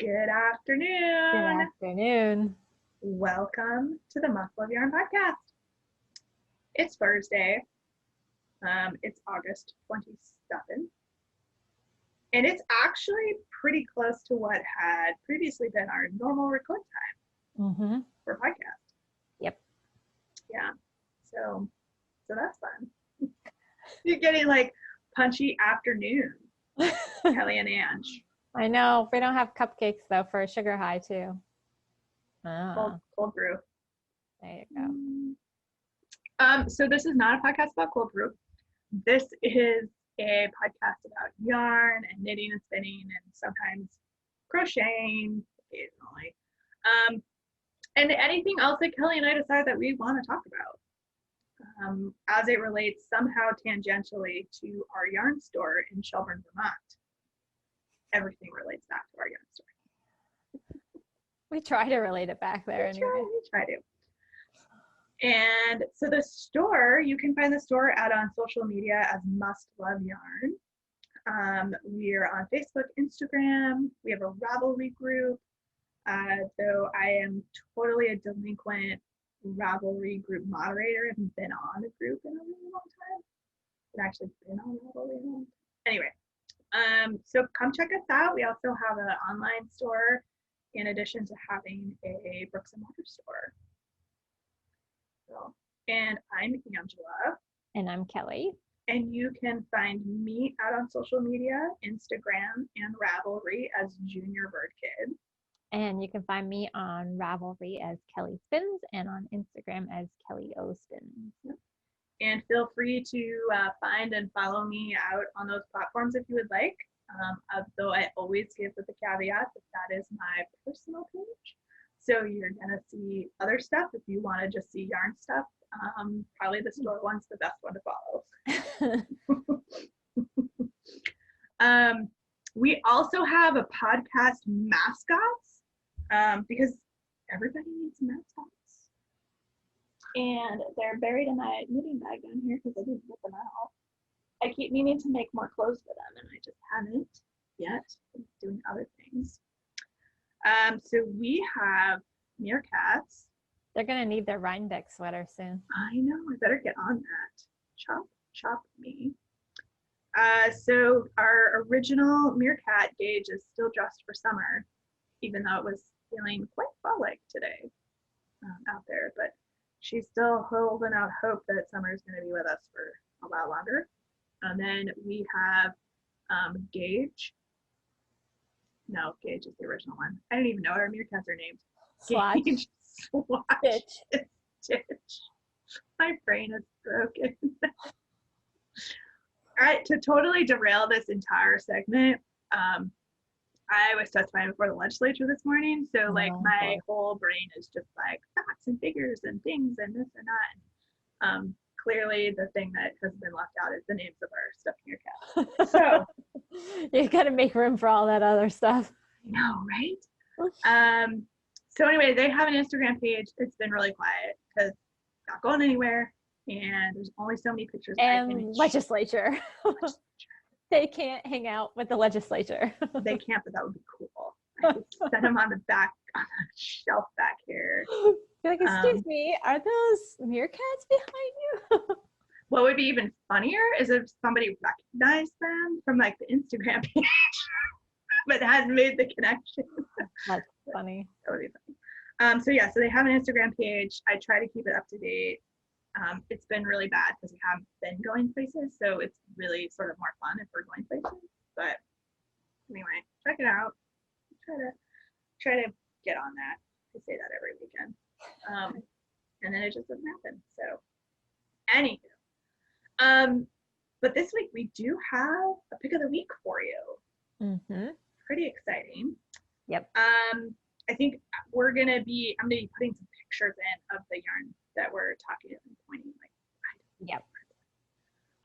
Good Good afternoon. afternoon. Welcome to the Muffle of Yarn podcast. It's Thursday. It's August 27th. And it's actually pretty close to what had previously been our normal record time for podcast. Yep. Yeah. So that's fun. You're getting like punchy afternoon, Kelly and Ange. I know. We don't have cupcakes though for a sugar high too. Cold brew. There you go. So this is not a podcast about cold brew. This is a podcast about yarn and knitting and spinning and sometimes crocheting occasionally. And anything else that Kelly and I decide that we want to talk about as it relates somehow tangentially to our yarn store in Shelburne, Vermont. Everything relates back to our yarn store. We try to relate it back there anyway. We try to. And so the store, you can find the store on social media as Must Love Yarn. We're on Facebook, Instagram. We have a Ravelry group. Though I am totally a delinquent Ravelry group moderator. I haven't been on a group in a really long time. I've actually been on Ravelry. Anyway, so come check us out. We also have an online store in addition to having a bricks and mortar store. So, and I'm Angela. And I'm Kelly. And you can find me out on social media, Instagram and Ravelry as Junior Bird Kid. And you can find me on Ravelry as Kelly Spins and on Instagram as Kelly O Spins. Yep. And feel free to find and follow me out on those platforms if you would like. Though I always give with the caveat that is my personal page. So you're going to see other stuff if you want to just see yarn stuff. Probably the store one's the best one to follow. We also have a podcast mascots because everybody needs mascots. And they're buried in my knitting bag down here because I didn't get them out. I keep meaning to make more clothes for them and I just haven't yet. I'm doing other things. So we have meerkats. They're going to need their Rhinebeck sweater soon. I know, I better get on that. Chop me. So our original meerkat Gage is still dressed for summer, even though it was feeling quite fall-like today out there. But she's still holding out hope that summer is going to be with us for a while longer. And then we have Gage. No, Gage is the original one. I don't even know what our meerkats are named. Swatch. Gage, Swatch, Stitch. My brain is broken. All right, to totally derail this entire segment, I was testifying before the legislature this morning, so like my whole brain is just like facts and figures and things and this and that. Clearly, the thing that has been left out is the names of our stuffed meerkats. So you got to make room for all that other stuff. No, right? So anyway, they have an Instagram page. It's been really quiet because it's not going anywhere, and there's only so many pictures. And legislature. They can't hang out with the legislature. They can't, but that would be cool. I could set them on the shelf back here. You're like, excuse me, are those meerkats behind you? What would be even funnier is if somebody recognized them from like the Instagram page, but hadn't made the connection. That's funny. That would be funny. So yeah, so they have an Instagram page. I try to keep it up to date. It's been really bad because we haven't been going places, so it's really sort of more fun if we're going places. But anyway, check it out. Try to get on that. I say that every weekend, and then it just doesn't happen. So, anywho, but this week we do have a pick of the week for you. Pretty exciting. Yep. I think I'm gonna be putting some pictures in of the yarn that we're talking and pointing like. Yep.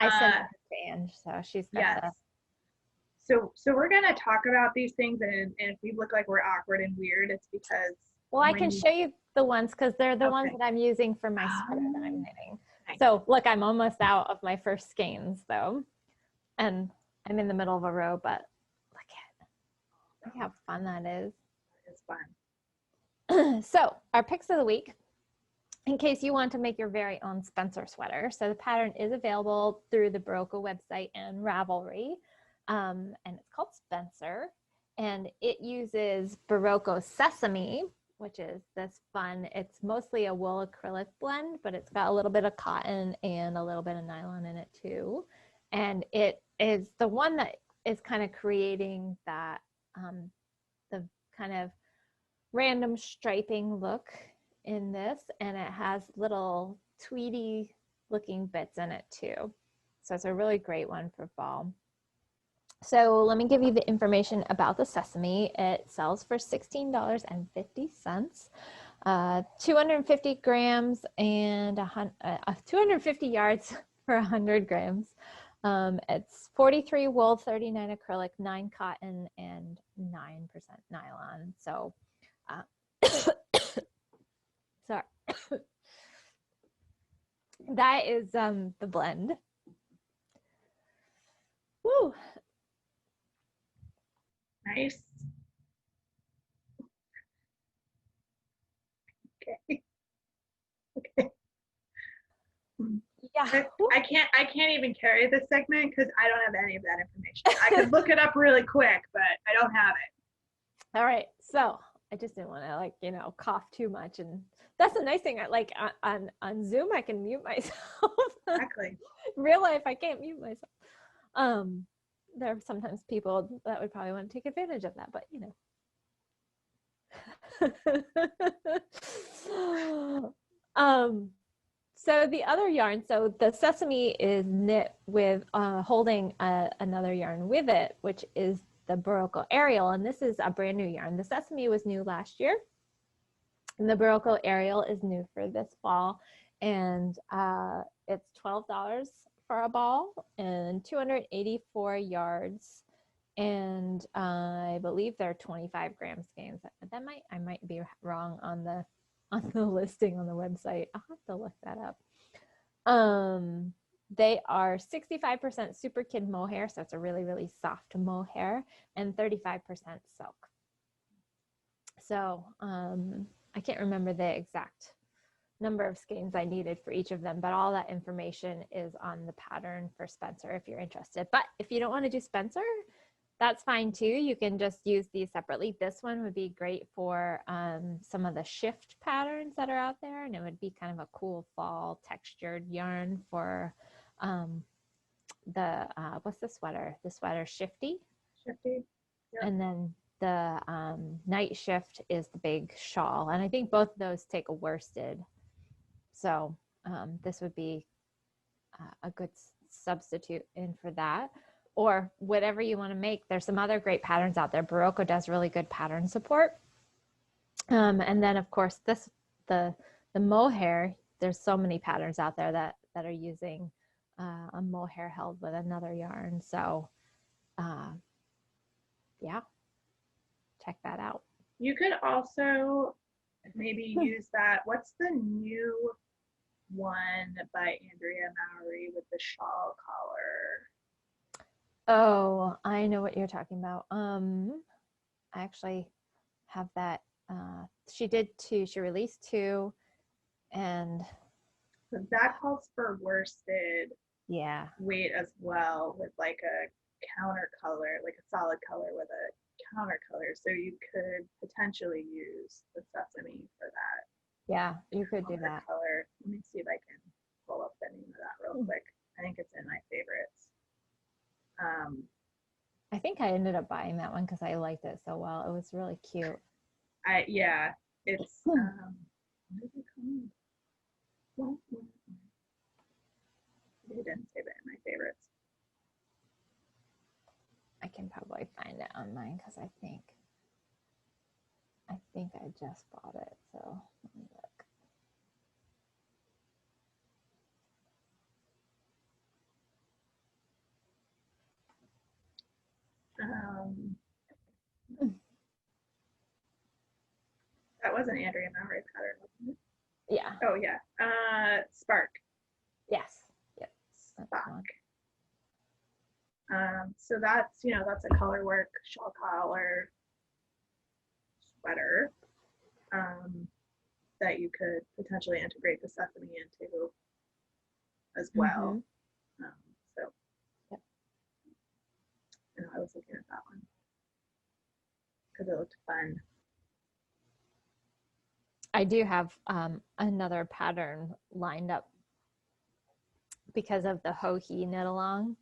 I sent it to Ange, so she's got yes. So we're gonna talk about these things, and if we look like we're awkward and weird, it's because. Well, I can show you the ones because they're the ones that I'm using for my sweater that I'm knitting. Nice. So look, I'm almost out of my first skeins though, and I'm in the middle of a row, but look how fun that is. is fun. So our picks of the week, in case you want to make your very own Spencer sweater. So the pattern is available through the Baroque website and Ravelry, and it's called Spencer, and it uses Baroque Sesame, which is this fun, it's mostly a wool acrylic blend, but it's got a little bit of cotton and a little bit of nylon in it too. And it is the one that is kind of creating that, the kind of random striping look in this, and it has little tweedy looking bits in it too. So it's a really great one for fall. So let me give you the information about the Sesame. It sells for $16.50, 250 grams and 250 yards for 100 grams. It's 43 wool, 39 acrylic, 9 cotton, and 9% nylon. So, sorry. That is the blend. Woo. Nice. Okay. Okay. Yeah. I can't even carry this segment because I don't have any of that information. I could look it up really quick, but I don't have it. All right. So I just didn't want to cough too much. And that's the nice thing. On Zoom, I can mute myself. Exactly. Real life, I can't mute myself. There are sometimes people that would probably want to take advantage of that, but so the other yarn, so the Sesame is knit with holding another yarn with it, which is the Baroque Ariel, and this is a brand new yarn. The Sesame was new last year, and the Baroque Ariel is new for this fall, and it's $12 for a ball and 284 yards, and I believe they're 25 gram skeins. I might be wrong on the listing on the website. I'll have to look that up. They are 65% super kid mohair, so it's a really, really soft mohair, and 35% silk. So I can't remember the exact number of skeins I needed for each of them, but all that information is on the pattern for Spencer if you're interested. But if you don't want to do Spencer, that's fine too. You can just use these separately. This one would be great for some of the shift patterns that are out there, and it would be kind of a cool fall textured yarn for the what's the sweater? The sweater Shifty. Shifty. Yep. And then the night shift is the big shawl, and I think both of those take a worsted. So this would be a good substitute in for that, or whatever you want to make. There's some other great patterns out there. Baroque does really good pattern support. And then of course the mohair, there's so many patterns out there that are using a mohair held with another yarn. So yeah, check that out. You could also maybe use that. What's the new one by Andrea Mowry with the shawl collar? Oh, I know what you're talking about. I actually have that. She did two. She released two, and so that calls for worsted. Yeah. Weight as well, with like a counter color, like a solid color with a counter color. So you could potentially use the Sesame for that. Yeah, you could do that. Color. Let me see if I can pull up the name of that real quick. I think it's in my favorites. I think I ended up buying that one because I liked it so well. It was really cute. Yeah, it's what is it called? They didn't save it in my favorites. I can probably find it on mine because I think I just bought it. So let me look. That was an Andrea Mowry pattern, wasn't it? Yeah. Oh yeah. Spark. Yes. Yep. Spark. So that's that's a color work shawl collar sweater that you could potentially integrate the sesame into as well. So Yep. and I was looking at that one because it looked fun. I do have another pattern lined up because of the Ho-He knit along.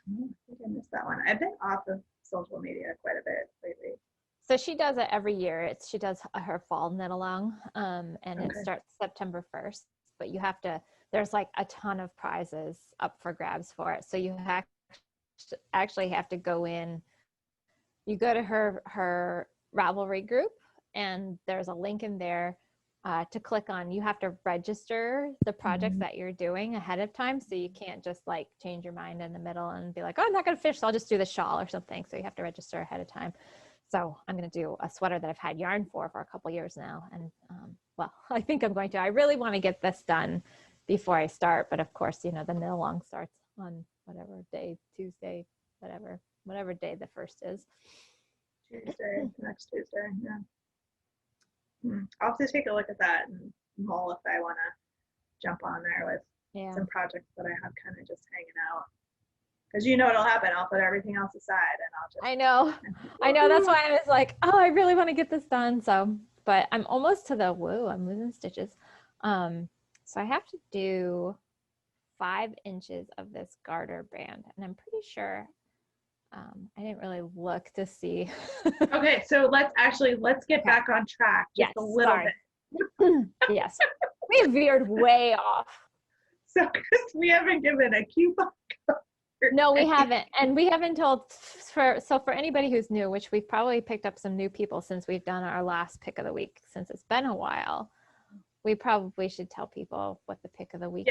I think I missed that one. I've been off of social media quite a bit lately. So she does it every year. She does her fall knit along, and Okay. it starts September 1st. But you have to. There's like a ton of prizes up for grabs for it. So you actually have to go in. You go to her Ravelry group, and there's a link in there to click on. You have to register the projects that you're doing ahead of time, so you can't just like change your mind in the middle and be like, oh, I'm not going to fish, so I'll just do the shawl or something. So you have to register ahead of time. So I'm going to do a sweater that I've had yarn for a couple years now, and well, I think I'm going to. I really want to get this done before I start, but of course, you know, the knit along starts on whatever day, Tuesday, whatever day the first is. Tuesday, next Tuesday, yeah. I'll have to take a look at that and mull if I want to jump on there with some projects that I have kind of just hanging out. Because you know what'll happen, I'll put everything else aside and I'll just... I know, that's why I was like, oh, I really want to get this done. So, but I'm almost to the, I'm losing stitches. So I have to do 5 inches of this garter band, and I'm pretty sure I didn't really look to see. Okay, so let's get back on track just a little bit. Yes, we veered way off. So, because we haven't given a coupon code. No, we haven't, and we haven't told. For anybody who's new, which we've probably picked up some new people since we've done our last pick of the week, since it's been a while, we probably should tell people what the pick of the week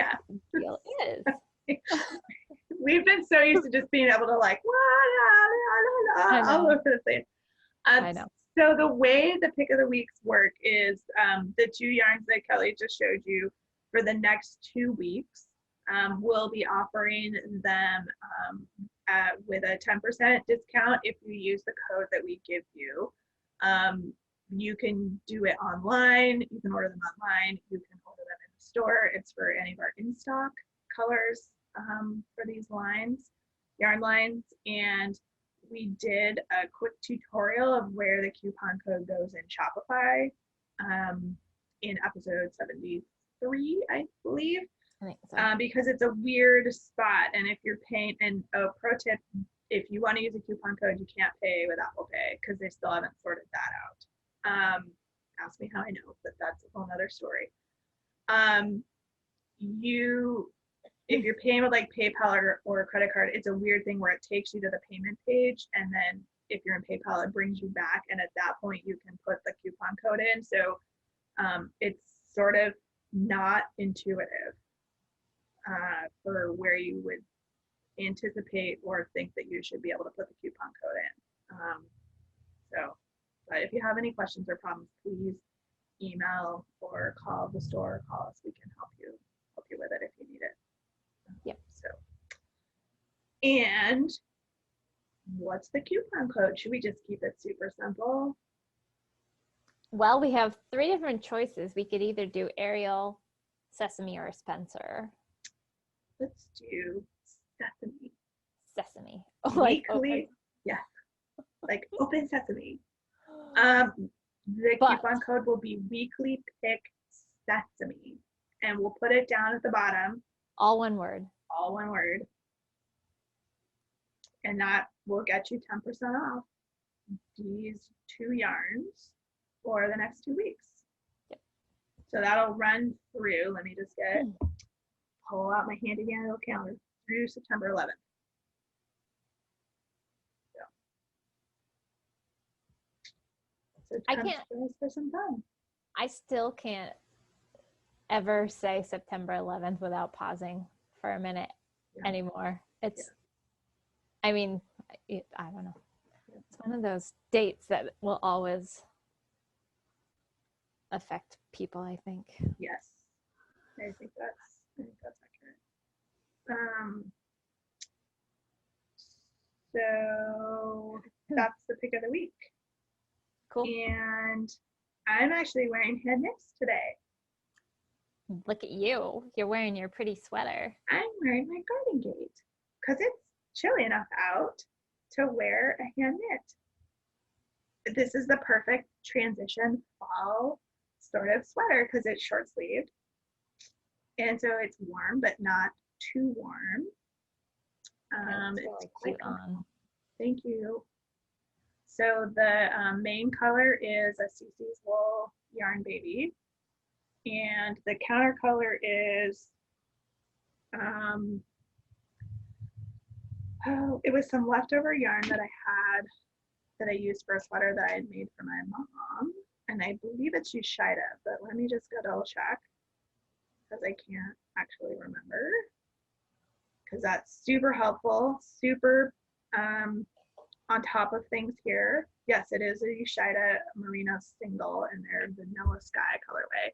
deal is. We've been so used to just being able to like, all over the place. I know. So the way the pick of the weeks work is the 2 yarns that Kelly just showed you for the next 2 weeks. We'll be offering them with a 10% discount if you use the code that we give you. You can do it online. You can order them online. You can order them in the store. It's for any of our in-stock colors for these yarn lines. And we did a quick tutorial of where the coupon code goes in Shopify in episode 73, I believe. I think so. Because it's a weird spot, and if you're paying, and pro tip, if you want to use a coupon code, you can't pay with Apple Pay because they still haven't sorted that out. Ask me how I know, but that's a whole nother story. If you're paying with like PayPal or a credit card, it's a weird thing where it takes you to the payment page, and then if you're in PayPal, it brings you back, and at that point you can put the coupon code in. So it's sort of not intuitive for where you would anticipate or think that you should be able to put the coupon code in. But if you have any questions or problems, please email or call the store, or call us. We can help you with it if you need it. Yep. And what's the coupon code? Should we just keep it super simple? Well, we have 3 different choices. We could either do Ariel, Sesame, or Spencer. Let's do Sesame. Sesame. Weekly, yeah, like open Sesame. The coupon code will be weekly pick Sesame, and we'll put it down at the bottom. All one word. All one word. And that will get you 10% off these 2 yarns for the next 2 weeks. Yep. So that'll run through, let me just pull out my handy dandy little calendar, through September 11th. So I can't for some fun. I still can't ever say September 11th without pausing for a minute anymore. It's I mean, I don't know. It's one of those dates that will always affect people, I think. Yes. I think that's accurate. So that's the pick of the week. Cool. And I'm actually wearing hand knits today. Look at you. You're wearing your pretty sweater. I'm wearing my garden gate because it's chilly enough out to wear a hand knit. This is the perfect transition fall sort of sweater because it's short sleeved. And so it's warm, but not too warm. It's It's really quite cute on. Thank you. So the main color is a CC's Wool Yarn Baby. And the counter color is, it was some leftover yarn that I had that I used for a sweater that I had made for my mom. And I believe it's Ushida, but let me just go double check because I can't actually remember. Because that's super helpful, super on top of things here. Yes, it is a Ushida Merino single in their Vanilla Sky colorway.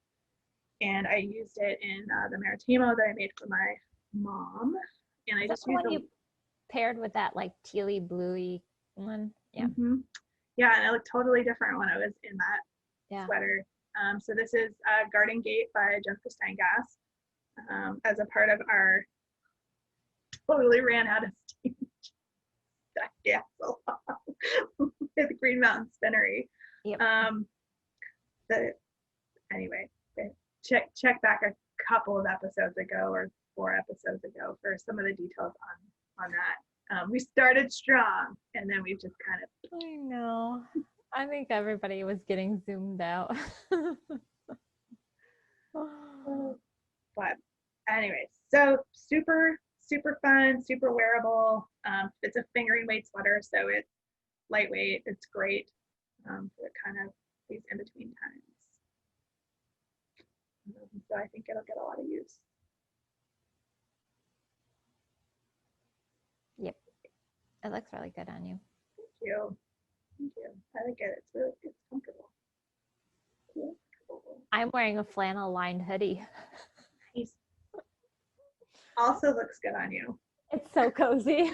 And I used it in the Maritimo that I made for my mom. And I just used you paired with that like tealy bluey one. Yeah. Yeah, and it looked totally different when I was in that sweater. So this is Garden Gate by Jennifer Steingass. As a part of our totally ran out of steam with Green Mountain Spinnery. Yep. Anyway, check back a couple of episodes ago or 4 episodes ago for some of the details on that. We started strong and then we've just kind of. I know. I think everybody was getting zoomed out. But anyways, so super fun, super wearable. It's a fingering weight sweater, so it's lightweight. It's great for kind of these in between times. So I think it'll get a lot of use. Yep, it looks really good on you. Thank you. I like it. It's comfortable. I'm wearing a flannel lined hoodie. Nice. Also looks good on you. It's so cozy.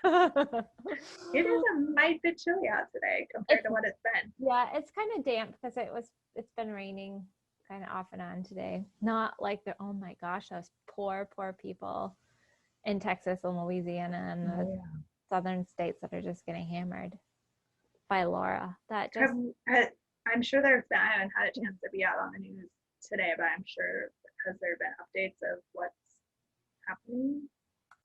It is a mite bit chilly out today compared to what it's been. Yeah, it's kind of damp because it's been raining kind of off and on today. Not like oh my gosh, those poor people in Texas and Louisiana and the southern states that are just getting hammered by Laura. That just I'm sure I haven't had a chance to be out on the news today, but I'm sure because there have been updates of what's happening.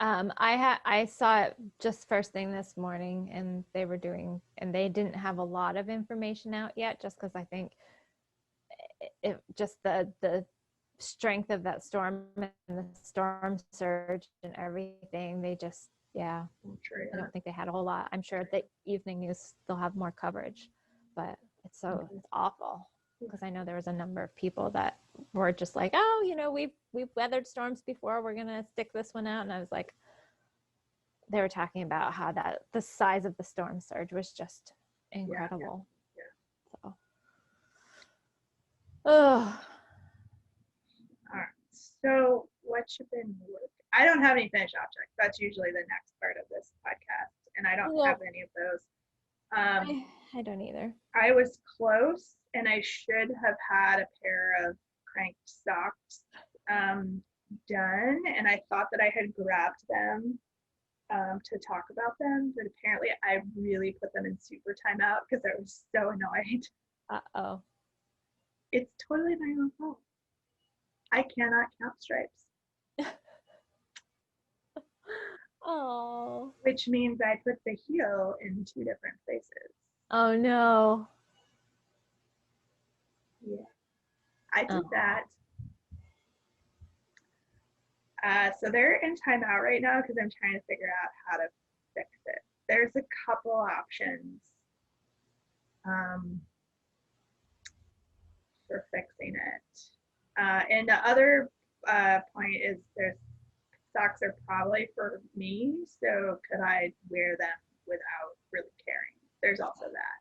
I saw it just first thing this morning, and they didn't have a lot of information out yet, just because I think it just the strength of that storm and the storm surge and everything. They just I don't think they had a whole lot. I'm sure the evening news they'll have more coverage, but it's awful because I know there was a number of people that were just like, oh, we've weathered storms before, we're gonna stick this one out. And I was like, they were talking about how the size of the storm surge was just incredible. So all right, so what you been working? I don't have any finished objects. That's usually the next part of this podcast, and I don't have any of those. I don't either. I was close, and I should have had a pair of cranked socks done, and I thought that I had grabbed them to talk about them, but apparently I really put them in super timeout because I was so annoyed. Uh-oh. It's totally my own fault. I cannot count stripes. Oh. Which means I put the heel in 2 different places. Oh no. Yeah, I did that. So they're in timeout right now because I'm trying to figure out how to fix it. There's a couple options for fixing it. And the other point is there's socks are probably for me, so could I wear them without really caring? There's also that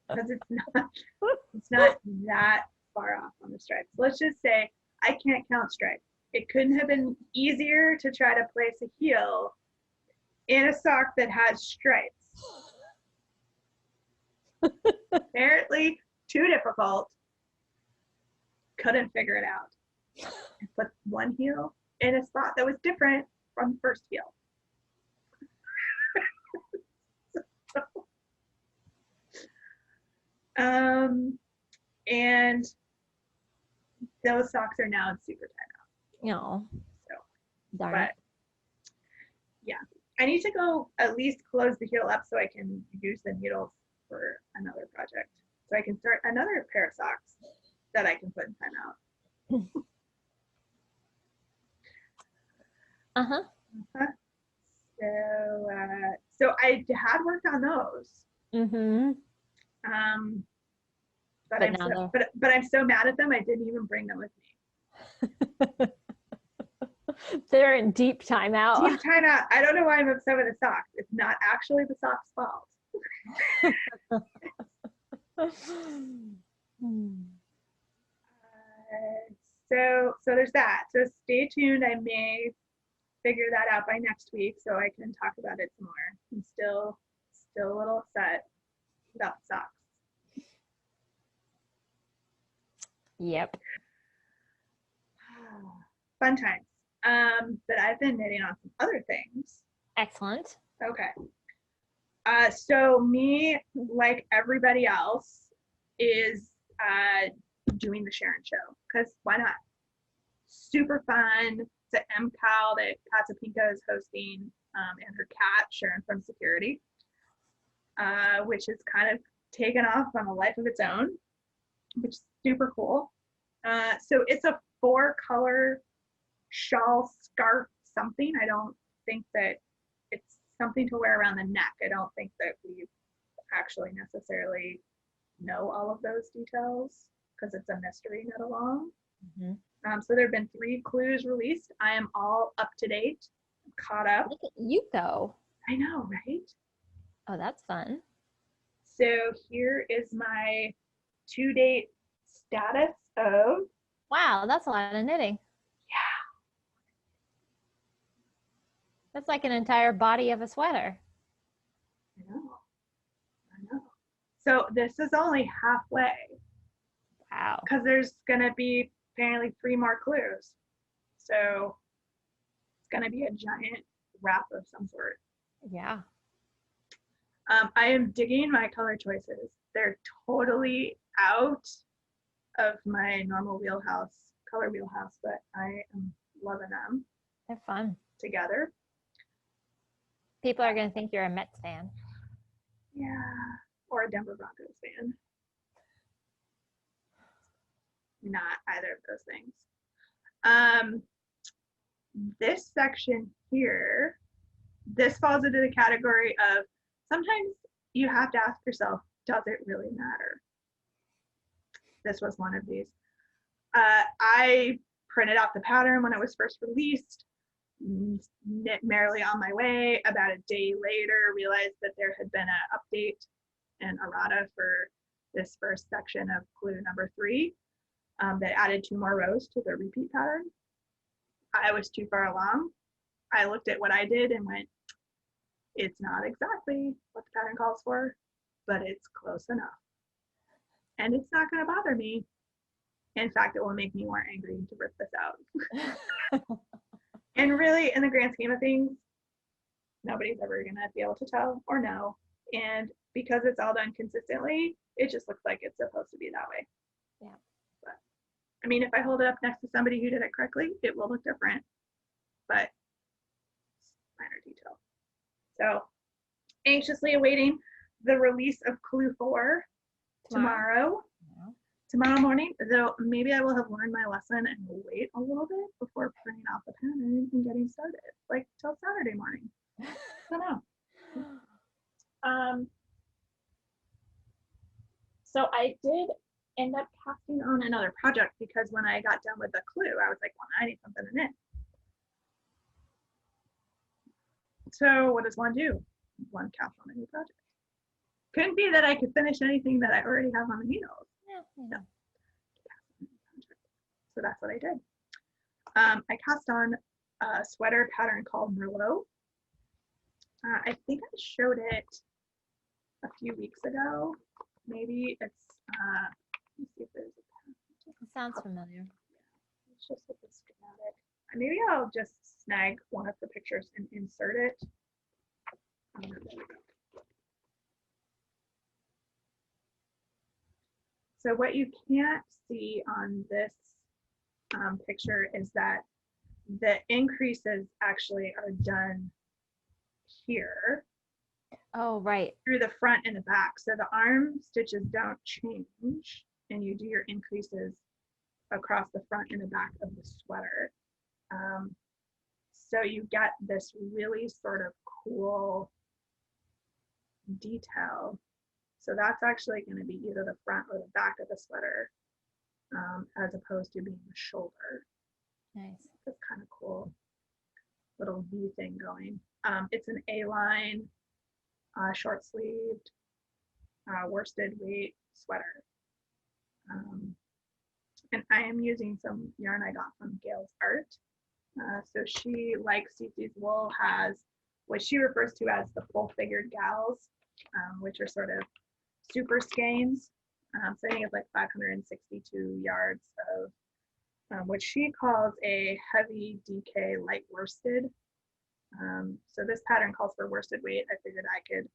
because it's not that far off on the stripes. Let's just say I can't count stripes. It couldn't have been easier to try to place a heel in a sock that has stripes. Apparently too difficult. Couldn't figure it out. I put one heel in a spot that was different from the first heel. And those socks are now super tight No. So, Darn but it. yeah, I need to go at least close the heel up so I can use the needles for another project. So I can start another pair of socks that I can put in timeout. Uh-huh. So I had worked on those. Mm-hmm. But I'm so mad at them. I didn't even bring them with me. They're in deep timeout. Deep timeout. I don't know why I'm upset with the socks. It's not actually the socks' fault. So there's that. So stay tuned. I may figure that out by next week so I can talk about it some more. I'm still a little upset about the socks. Yep. Fun times. But I've been knitting on some other things. Excellent. Okay. So me, like everybody else, is doing the Sharon show because why not? Super fun. It's an MCAL that Patsapinka is hosting, and her cat Sharon from Security, which is kind of taken off on a life of its own, which is super cool. So it's a 4-color shawl, scarf, something. I don't think that it's something to wear around the neck. I don't think that we actually necessarily know all of those details because it's a mystery knit along. Mm-hmm. So there have been 3 clues released. I am all up to date, caught up. Look at you go. I know, right? Oh, that's fun. So here is my to-date status of. Wow, that's a lot of knitting. Yeah. That's like an entire body of a sweater. I know. So this is only halfway. Wow. Because there's going to be apparently 3 more clues. So it's going to be a giant wrap of some sort. Yeah. I am digging my color choices. They're totally out of my normal color wheelhouse, but I am loving them. They're fun. Together. People are going to think you're a Mets fan. Yeah. Or a Denver Broncos fan. Not either of those things. This section here, this falls into the category of sometimes you have to ask yourself, does it really matter? This was one of these. I printed out the pattern when it was first released, knit merrily on my way. About a day later, realized that there had been an update and errata for this first section of clue number 3 that added 2 more rows to the repeat pattern. I was too far along. I looked at what I did and went, it's not exactly what the pattern calls for, but it's close enough. And it's not going to bother me. In fact, it will make me more angry to rip this out. And really, in the grand scheme of things, nobody's ever going to be able to tell or know. And because it's all done consistently, it just looks like it's supposed to be that way. Yeah. But I mean, if I hold it up next to somebody who did it correctly, it will look different. But minor detail. So anxiously awaiting the release of clue 4 tomorrow morning, though maybe I will have learned my lesson and will wait a little bit before printing out the pattern and getting started, like till Saturday morning. I don't know. So I did end up casting on another project because when I got done with the clue, I was like, well, I need something to knit. So what does one do? One cast on a new project. Couldn't be that I could finish anything that I already have on the needles. Yeah. So that's what I did. I cast on a sweater pattern called Merlot. I think I showed it a few weeks ago. maybe it's, let me see if there's a path. It sounds familiar. Let's just look at schematic. Maybe I'll just snag one of the pictures and insert it. There we go. So what you can't see on this picture is that the increases actually are done here. Oh, right. Through the front and the back. So the arm stitches don't change, and you do your increases across the front and the back of the sweater. So you get this really sort of cool detail. So that's actually going to be either the front or the back of the sweater, as opposed to being the shoulder. Nice. That's kind of cool. Little V thing going. It's an A-line, short sleeved, worsted weight sweater. And I am using some yarn I got from Gail's Art. So she, like Cece's Wool, has what she refers to as the full figured gals, which are sort of super skeins. So I think it's like 562 yards of what she calls a heavy DK light worsted. So this pattern calls for worsted weight. I figured I could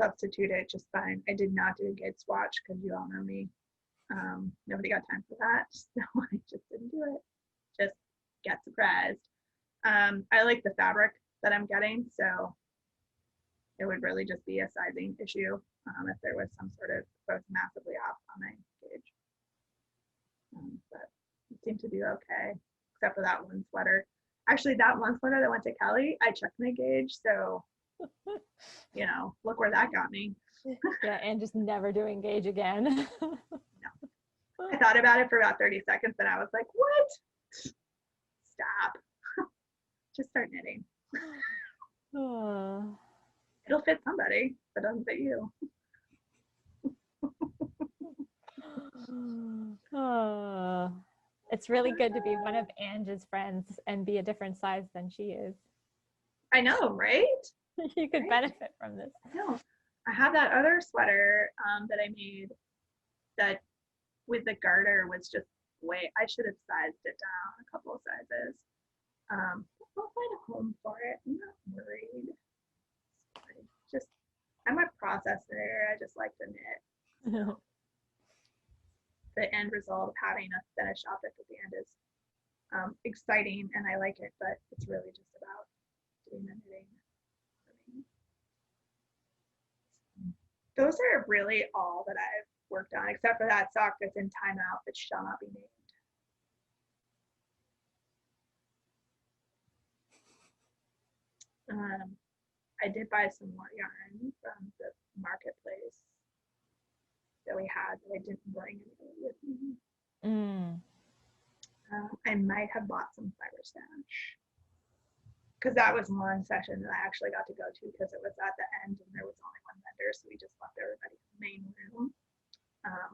substitute it just fine. I did not do a gauge swatch because you all know me. Nobody got time for that, so I just didn't do it. Just get surprised. I like the fabric that I'm getting, so it would really just be a sizing issue if there was some sort of, if I was massively off on my gauge. But it seemed to do okay, except for that one sweater. Actually, that one sweater that went to Kelly, I checked my gauge, so you know, look where that got me. Yeah, and just never doing gauge again. No. I thought about it for about 30 seconds, and I was like, what? Stop. Just start knitting. Oh. It'll fit somebody, but it doesn't fit you. Oh. It's really good to be one of Angie's friends and be a different size than she is. I know, right? You could benefit from this. No, I have that other sweater that I made that with the garter was just way, I should have sized it down a couple of sizes. I'll find a home for it. I'm not worried. Just, I'm a processor. I just like to knit. So the end result of having a finished object at the end is exciting, and I like it, but it's really just about doing the knitting. Those are really all that I've worked on, except for that sock that's in timeout that shall not be named. I did buy some more yarn from the marketplace that we had, but I didn't bring any with me. I might have bought some fiber stash, because that was one session that I actually got to go to because it was at the end and there was only one vendor, so we just left everybody in the main room,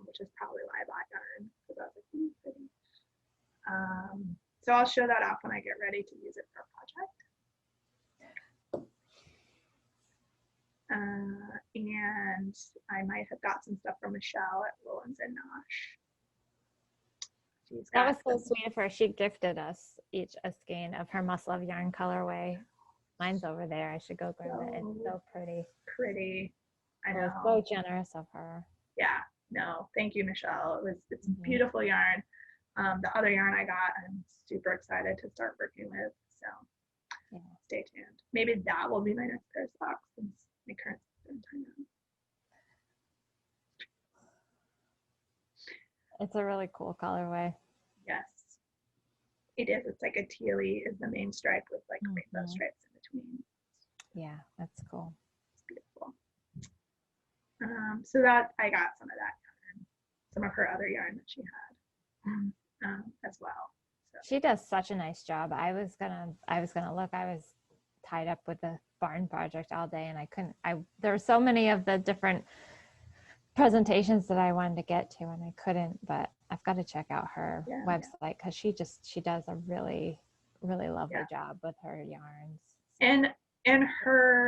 which is probably why I bought yarn, because I was like, pretty. So I'll show that off when I get ready to use it for a project. And I might have got some stuff from Michelle at Rollins and Nosh. That was so sweet of her. She gifted us each a skein of her Must Love yarn colorway. Mine's over there. I should go grab it. It's so pretty. Pretty. I know. So generous of her. Yeah. No, thank you, Michelle. It's beautiful yarn. The other yarn I got, I'm super excited to start working with. So yeah, stay tuned. Maybe that will be my next pair of socks since my current time out. It's a really cool colorway. Yes, it is. It's like a tealy is the main stripe with like rainbow stripes in between. Yeah, that's cool. It's beautiful. So that I got some of that yarn, some of her other yarn that she had as well. So. She does such a nice job. I was gonna look. I was tied up with the barn project all day, and I couldn't. There were so many of the different presentations that I wanted to get to, and I couldn't. But I've got to check out her website because she does a really, really lovely job with her yarns. And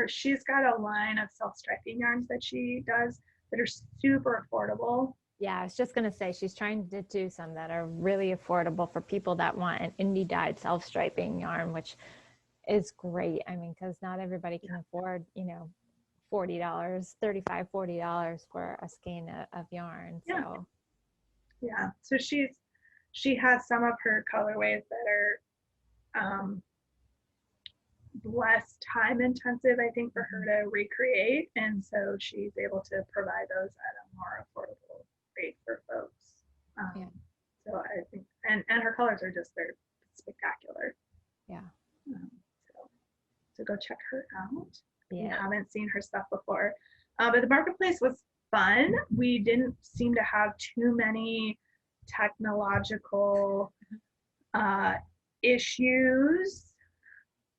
she's got a line of self-striping yarns that she does. that are super affordable. Yeah, I was just gonna say she's trying to do some that are really affordable for people that want an indie dyed self-striping yarn, which is great. I mean, because not everybody can afford, $40, $35, $40 for a skein of yarn. Yeah. So Yeah. So she has some of her colorways that are less time intensive, I think, for her to recreate. And so she's able to provide those at a more affordable rate for folks. Yeah. So I think, and her colors are just, they're spectacular. Yeah. So go check her out. If you Yeah. haven't seen her stuff before. But the marketplace was fun. We didn't seem to have too many technological issues.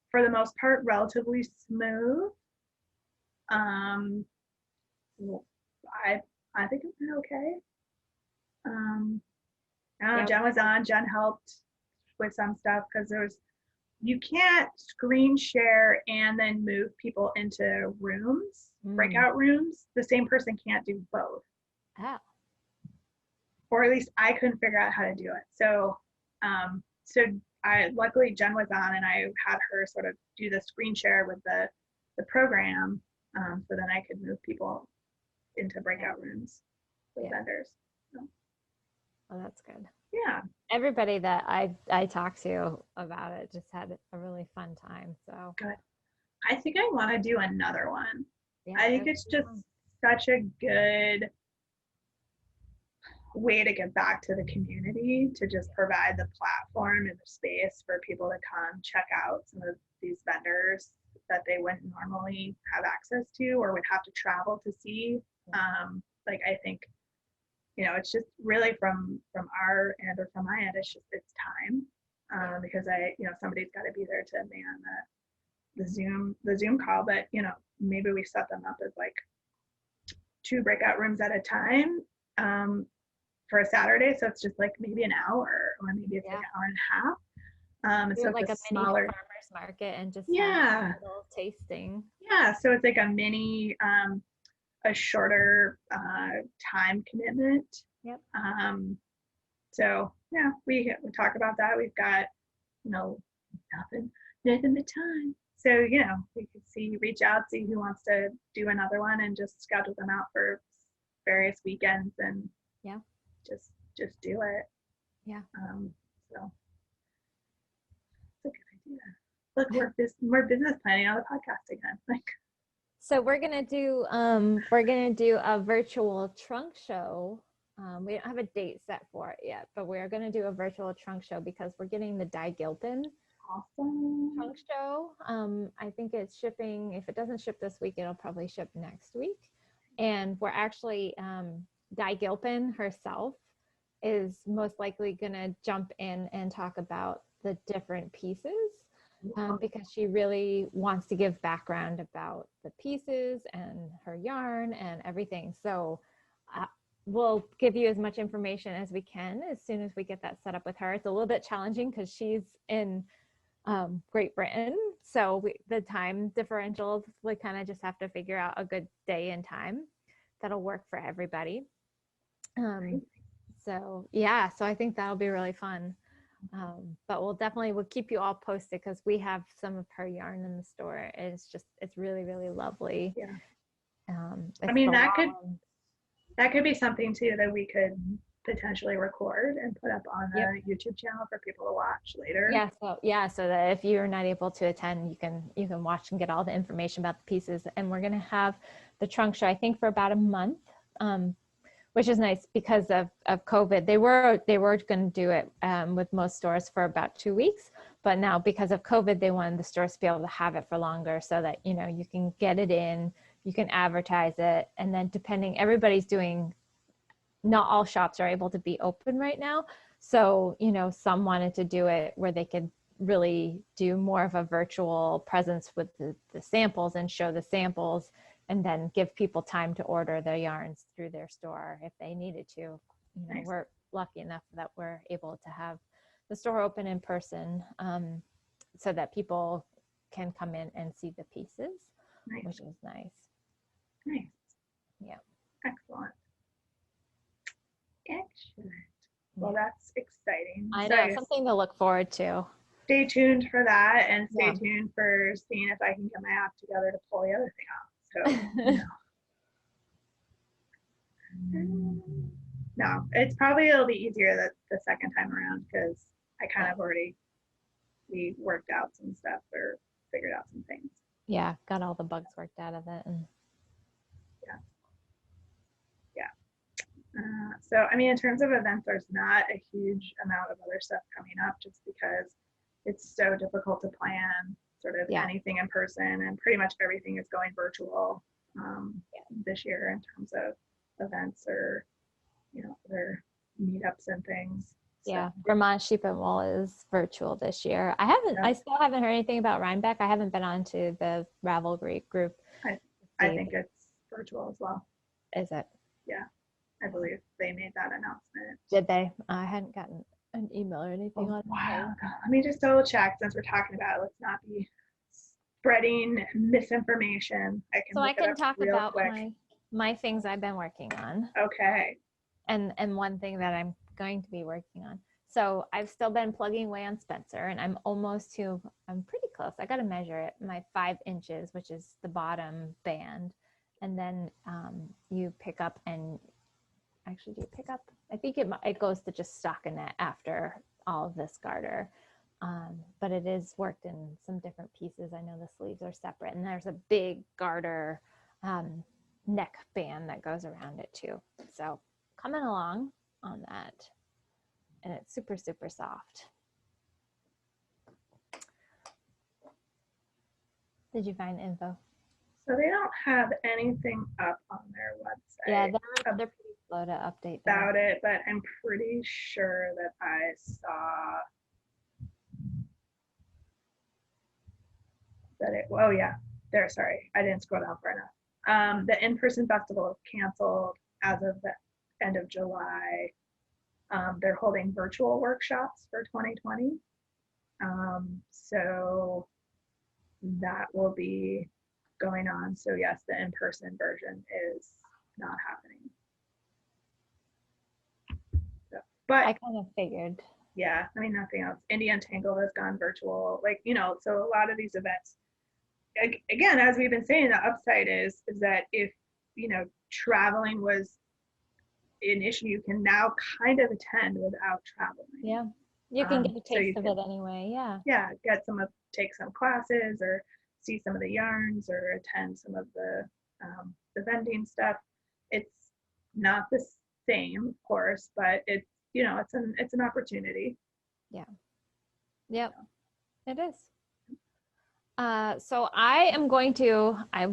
For the most part, relatively smooth. I think it went okay. Yeah. Jen was on. Jen helped with some stuff because you can't screen share and then move people into rooms, breakout rooms. The same person can't do both. Oh. Or at least I couldn't figure out how to do it. So luckily Jen was on and I had her sort of do the screen share with the program, so then I could move people into breakout rooms with vendors. So. Oh, that's good. Yeah. Everybody that I talked to about it just had a really fun time. So good. I think I want to do another one. Yeah, I think it's just such a good way to give back to the community, to just provide the platform and the space for people to come check out some of these vendors that they wouldn't normally have access to or would have to travel to see. I think, it's just really from our end or from my end, it's time, because somebody's got to be there to man the Zoom call, but maybe we set them up as like 2 breakout rooms at a time, for a Saturday. So it's just like maybe an hour, or maybe it's like an hour and a half. Do So like it's a smaller farmer's market and just have a little tasting. Yeah. So it's like a mini, a shorter time commitment. Yep. So yeah, we talk about that. We've got, nothing but time. So, we could reach out, see who wants to do another one and just schedule them out for various weekends and just do it. Yeah. So it's a good idea. Look, we're business planning on the podcast again. So we're gonna do a virtual trunk show. We don't have a date set for it yet, but we're gonna do a virtual trunk show because we're getting the Die Gilpin trunk show. I think it's shipping. If it doesn't ship this week, it'll probably ship next week. And we're actually Die Gilpin herself is most likely gonna jump in and talk about the different pieces. Because she really wants to give background about the pieces and her yarn and everything. So we'll give you as much information as we can as soon as we get that set up with her. It's a little bit challenging because she's in Great Britain. So the time differentials, we kind of just have to figure out a good day and time that'll work for everybody. So I think that'll be really fun. But we'll keep you all posted because we have some of her yarn in the store. It's really, really lovely. Yeah. I mean, that could be something too that we could potentially record and put up on the YouTube channel for people to watch later. So that if you're not able to attend, you can watch and get all the information about the pieces. And we're gonna have the trunk show, I think, for about a month. Which is nice because of COVID. They were going to do it with most stores for about 2 weeks, but now because of COVID, they wanted the stores to be able to have it for longer so that, you can get it in, you can advertise it. And then not all shops are able to be open right now. So, some wanted to do it where they could really do more of a virtual presence with the samples and show the samples, and then give people time to order their yarns through their store if they needed to. Nice. We're lucky enough that we're able to have the store open in person, so that people can come in and see the pieces, which is nice. Nice. Yeah. Excellent. Excellent. Well, that's exciting. I So know, guess something to look forward to. stay tuned for that, and stay Yeah. tuned for seeing if I can get my act together to pull the other thing off. So, no, it's probably it'll be easier the second time around because I kind of already we worked out some stuff or figured out some things. Yeah, got all the bugs worked out of it. And So, I mean, in terms of events, there's not a huge amount of other stuff coming up just because it's so difficult to plan sort of anything in person, and pretty much everything is going virtual this year in terms of events or, other meetups and things. Yeah, Vermont Sheep and Wool is virtual this year. I still haven't heard anything about Rhinebeck. I haven't been onto the Ravelry group. I think it's virtual as well. Is it? Yeah, I believe they made that announcement. Did they? I hadn't gotten an email or anything on wow. Let me just double check since we're talking about it. Let's not be spreading misinformation. I can talk about my things I've been working on. Okay. And one thing that I'm going to be working on. So I've still been plugging away on Spencer, and I'm pretty close. I got to measure it, my 5 inches, which is the bottom band. And then you pick up and actually do you pick up? I think it goes to just stockinette after all of this garter. But it is worked in some different pieces. I know the sleeves are separate, and there's a big garter neck band that goes around it too. So coming along on that, and it's super, super soft. Did you find info? So they don't have anything up on their website. Yeah, they're pretty slow to update about it, but I'm pretty sure that I saw that it. Oh yeah, there. Sorry, I didn't scroll down far enough. The in-person festival is canceled as of the end of July. They're holding virtual workshops for 2020. So that will be going on. So yes, the in-person version is not happening. So, but I kind of figured. Yeah, I mean, nothing else. Indie Untangled has gone virtual. So a lot of these events, again, as we've been saying, the upside is that if, traveling was an issue, you can now kind of attend without traveling. Yeah, you can get a taste of it anyway. Yeah, take some classes or see some of the yarns or attend some of the vending stuff. It's not the same, of course, but it's an opportunity. Yeah. Yep. It is. So I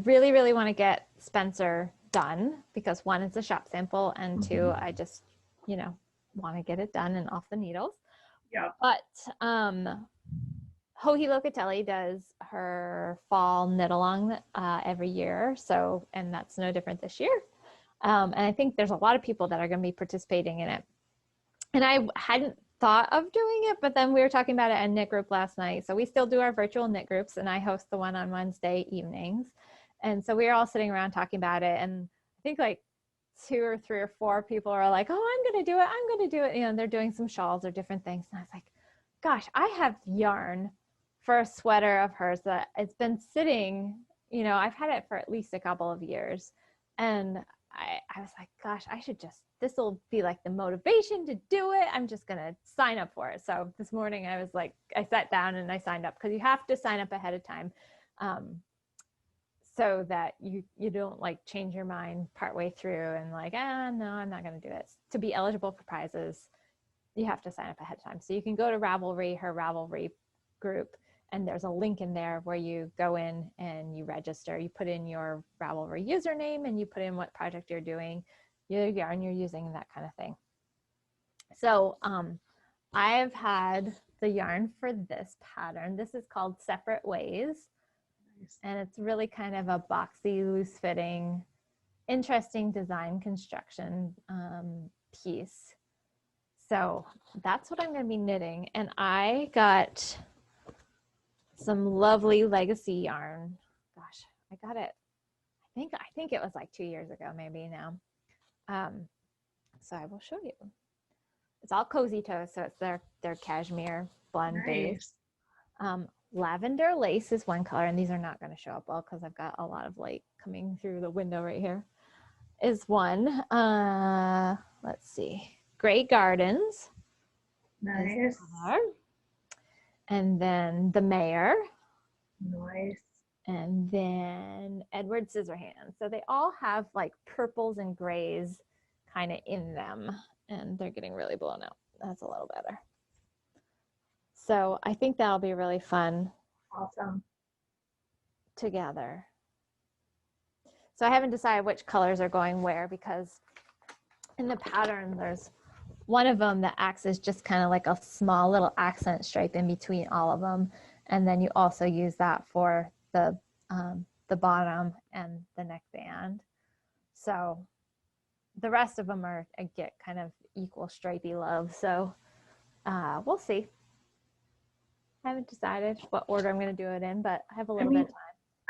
really, really want to get Spencer done because 1, it's a shop sample, and 2, I just, want to get it done and off the needles. Yeah. But Hohi Locatelli does her fall knit along every year. So, and that's no different this year. And I think there's a lot of people that are going to be participating in it. And I hadn't thought of doing it, but then we were talking about it in knit group last night. So we still do our virtual knit groups, and I host the one on Wednesday evenings. And so we were all sitting around talking about it. And I think like 2 or 3 or 4 people are like, oh, I'm going to do it. I'm going to do it. They're doing some shawls or different things. And I was like, gosh, I have yarn for a sweater of hers that it's been sitting, I've had it for at least a couple of years. And I was like, gosh, this will be like the motivation to do it. I'm just going to sign up for it. So this morning I was like, I sat down and I signed up because you have to sign up ahead of time so that you don't like change your mind partway through and like, no, I'm not going to do it. To be eligible for prizes, you have to sign up ahead of time. So you can go to Ravelry, her Ravelry group, and there's a link in there where you go in and you register. You put in your Ravelry username and you put in what project you're doing, your yarn you're using, that kind of thing. So I've had the yarn for this pattern. This is called Separate Ways. And it's really kind of a boxy, loose fitting, interesting design construction piece. So that's what I'm going to be knitting. And I got some lovely legacy yarn. Gosh, I got it. I think it was like 2 years ago, maybe now. So I will show you. It's all cozy toes, so it's their cashmere blend base. Nice. Lavender lace is one color, and these are not going to show up well because I've got a lot of light coming through the window right here. Is one. Let's see. Gray Gardens. Nice. And then the Mayor. Nice. And then Edward Scissorhands. So they all have like purples and grays kind of in them, and they're getting really blown out. That's a little better. So I think that'll be really fun. Awesome. Together. So I haven't decided which colors are going where, because in the pattern there's one of them that acts as just kind of like a small little accent stripe in between all of them, and then you also use that for the bottom and the neckband. So the rest of them are get kind of equal stripy love. So we'll see. I haven't decided what order I'm going to do it in, but I have a little bit of time.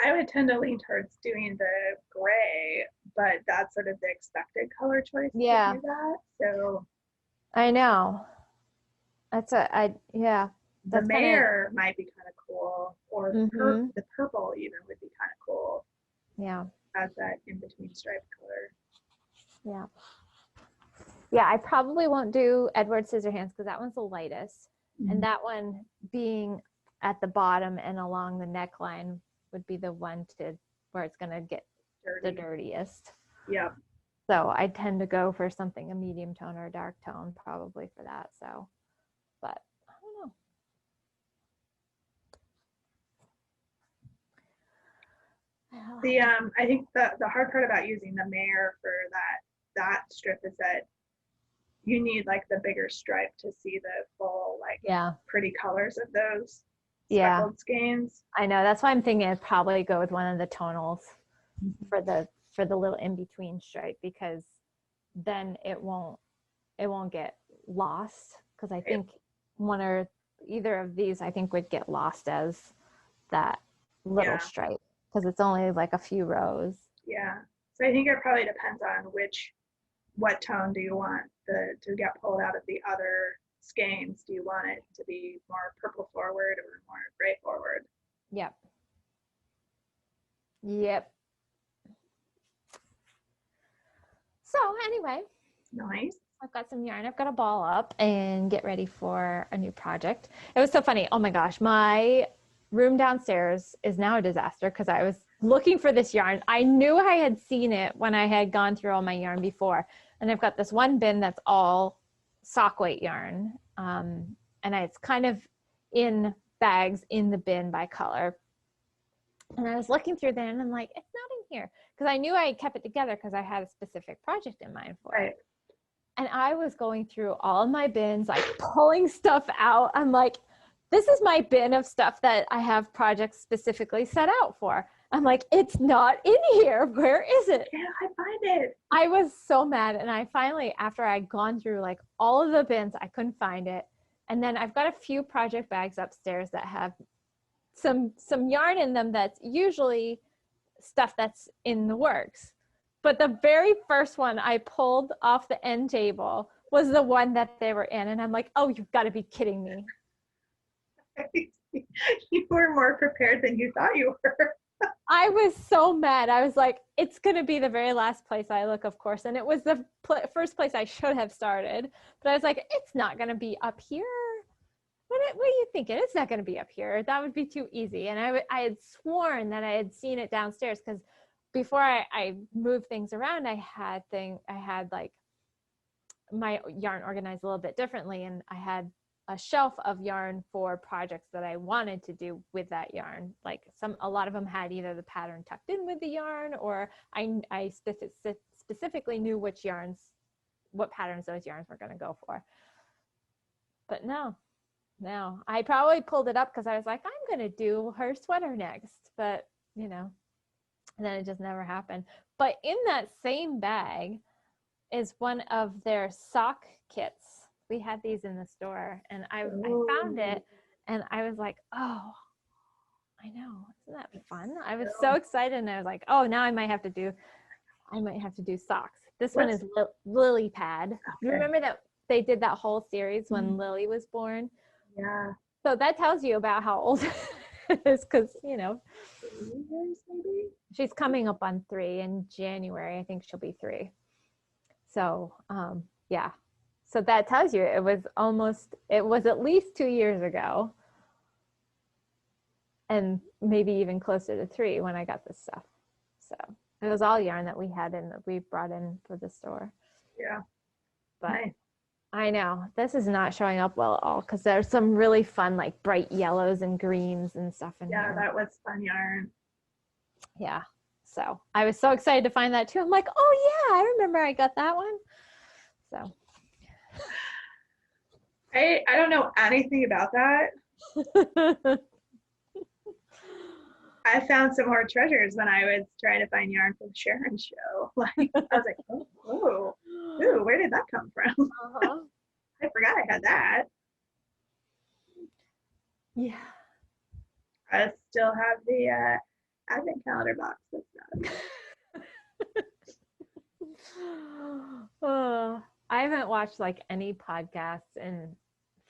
I would tend to lean towards doing the gray, but that's sort of the expected color choice. Yeah. To do that. So I know. Yeah. The Mayor might be kind of cool, or the purple even would be kind of cool. Yeah. As that in-between stripe color. Yeah. Yeah, I probably won't do Edward Scissorhands because that one's the lightest. Mm-hmm. And that one being at the bottom and along the neckline would be the one where it's going to get the dirtiest. Yeah. So I tend to go for something, a medium tone or a dark tone probably for that. So, but I don't know. I think the hard part about using the Mayor for that strip is that you need like the bigger stripe to see the full pretty colors of those speckled skeins. I know, that's why I'm thinking I'd probably go with one of the tonals for the little in-between stripe, because then it won't get lost, because I think one or either of these I think would get lost as that little stripe, because it's only like a few rows. Yeah, so I think it probably depends on what tone do you want to get pulled out of the other skeins. Do you want it to be more purple forward or more gray forward? Yep. So anyway, nice. I've got some yarn. I've got to ball up and get ready for a new project. It was so funny. Oh my gosh, my room downstairs is now a disaster because I was looking for this yarn. I knew I had seen it when I had gone through all my yarn before. And I've got this one bin that's all sock weight yarn. And it's kind of in bags in the bin by color. And I was looking through there and I'm like, it's not in here. Because I knew I kept it together because I had a specific project in mind for it. And I was going through all of my bins, like pulling stuff out. I'm like, this is my bin of stuff that I have projects specifically set out for. I'm like, it's not in here. Where is it? Can't I find it? I was so mad. And I finally, after I'd gone through like all of the bins, I couldn't find it. And then I've got a few project bags upstairs that have some yarn in them that's usually stuff that's in the works. But the very first one I pulled off the end table was the one that they were in. And I'm like, oh, you've got to be kidding me. You were more prepared than you thought you were. I was so mad. I was like, it's going to be the very last place I look, of course. And it was the first place I should have started. But I was like, it's not going to be up here. What are you thinking? It's not going to be up here. That would be too easy. And I had sworn that I had seen it downstairs, because before I moved things around, I had like my yarn organized a little bit differently. And I had a shelf of yarn for projects that I wanted to do with that yarn. Like a lot of them had either the pattern tucked in with the yarn, or I specifically knew what patterns those yarns were going to go for. But no, I probably pulled it up because I was like, I'm going to do her sweater next, but and then it just never happened. But in that same bag is one of their sock kits. We had these in the store, and I found it, and I was like, oh, I know, isn't that fun? I was so excited, and I was like, oh, now I might have to do socks. This one is Lily Pad. Okay. You remember that they did that whole series when Lily was born? Yeah. So that tells you about how old it is, because, 3 years maybe? she's coming up on 3 in January. I think she'll be 3. So, yeah. So that tells you it was at least 2 years ago. And maybe even closer to 3 when I got this stuff. So it was all yarn that we brought in for the store. Yeah. But nice. I know this is not showing up well at all, because there's some really fun, like bright yellows and greens and stuff in here. Yeah, that was fun yarn. Yeah. So I was so excited to find that too. I'm like, oh yeah, I remember I got that one. So I don't know anything about that. I found some more treasures when I was trying to find yarn for the Sharon show. Like, I was like, ooh, where did that come from? Uh-huh. I forgot I had that. Yeah. I still have the advent calendar box. That's I haven't watched like any podcasts in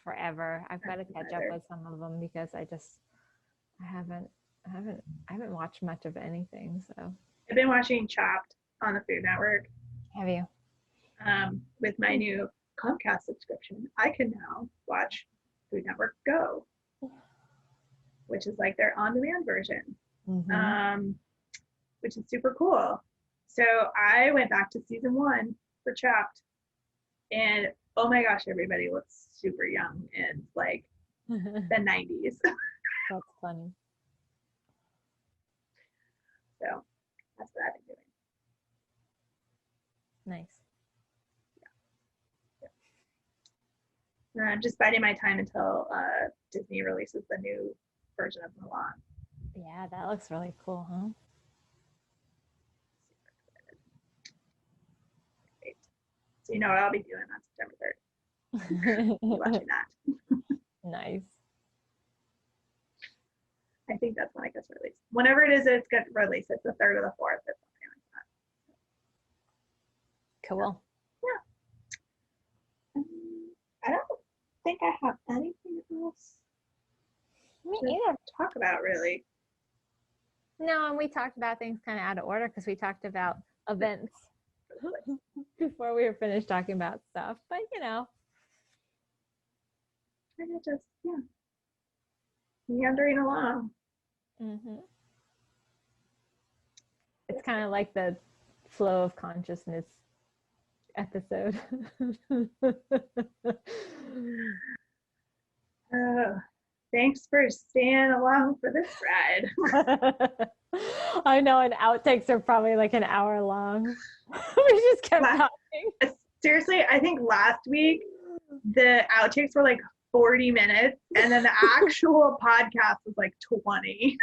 forever. I've got to catch up with some of them, because I haven't watched much of anything. So I've been watching Chopped on the Food Network. Have you? With my new Comcast subscription, I can now watch Food Network Go, which is like their on-demand version, which is super cool. So I went back to season 1 for Chopped, and oh my gosh, everybody looks super young in like the 90s. That's funny. So that's what I've been doing. Nice. Yeah. I'm just biding my time until Disney releases the new version of Mulan. Yeah, that looks really cool, huh? Great. So you know what I'll be doing on September 3rd. Watching that. Nice. I think that's when it gets released. Whenever it is, it's get released. It's the 3rd or the 4th. It's something like that. Cool. Yeah. I don't think I have anything else Me to either. talk about, really. No, and we talked about things kind of out of order, because we talked about events before we were finished talking about stuff. But Kind of just, meandering along. It's kind of like the flow of consciousness episode. Thanks for staying along for this ride. I know, and outtakes are probably like an hour long. We just kept talking. Seriously, I think last week the outtakes were like 40 minutes, and then the actual podcast was like 20.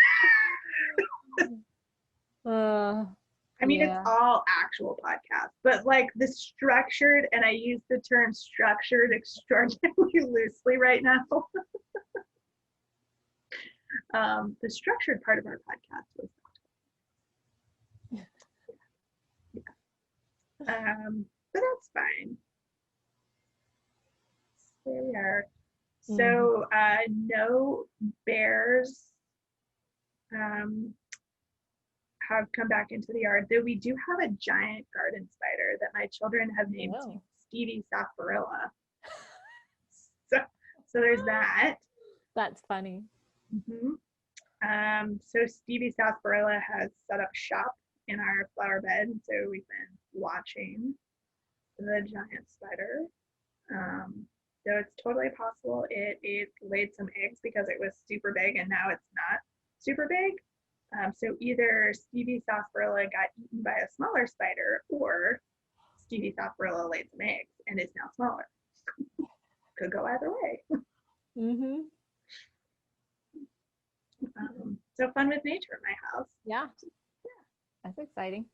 I mean, it's all actual podcasts, but like the structured, and I use the term structured extraordinarily loosely right now. The structured part of our podcast was but that's fine. So there we are. So no bears have come back into the yard, though we do have a giant garden spider that my children have named Stevie Sarsaparilla. So there's that. That's funny. So Stevie Sarsaparilla has set up shop in our flower bed, so we've been watching the giant spider. So it's totally possible it laid some eggs because it was super big, and now it's not super big. So either Stevie Sarsaparilla got eaten by a smaller spider, or Stevie Sarsaparilla laid some eggs and is now smaller. Could go either way. So fun with nature at my house. Yeah. That's exciting.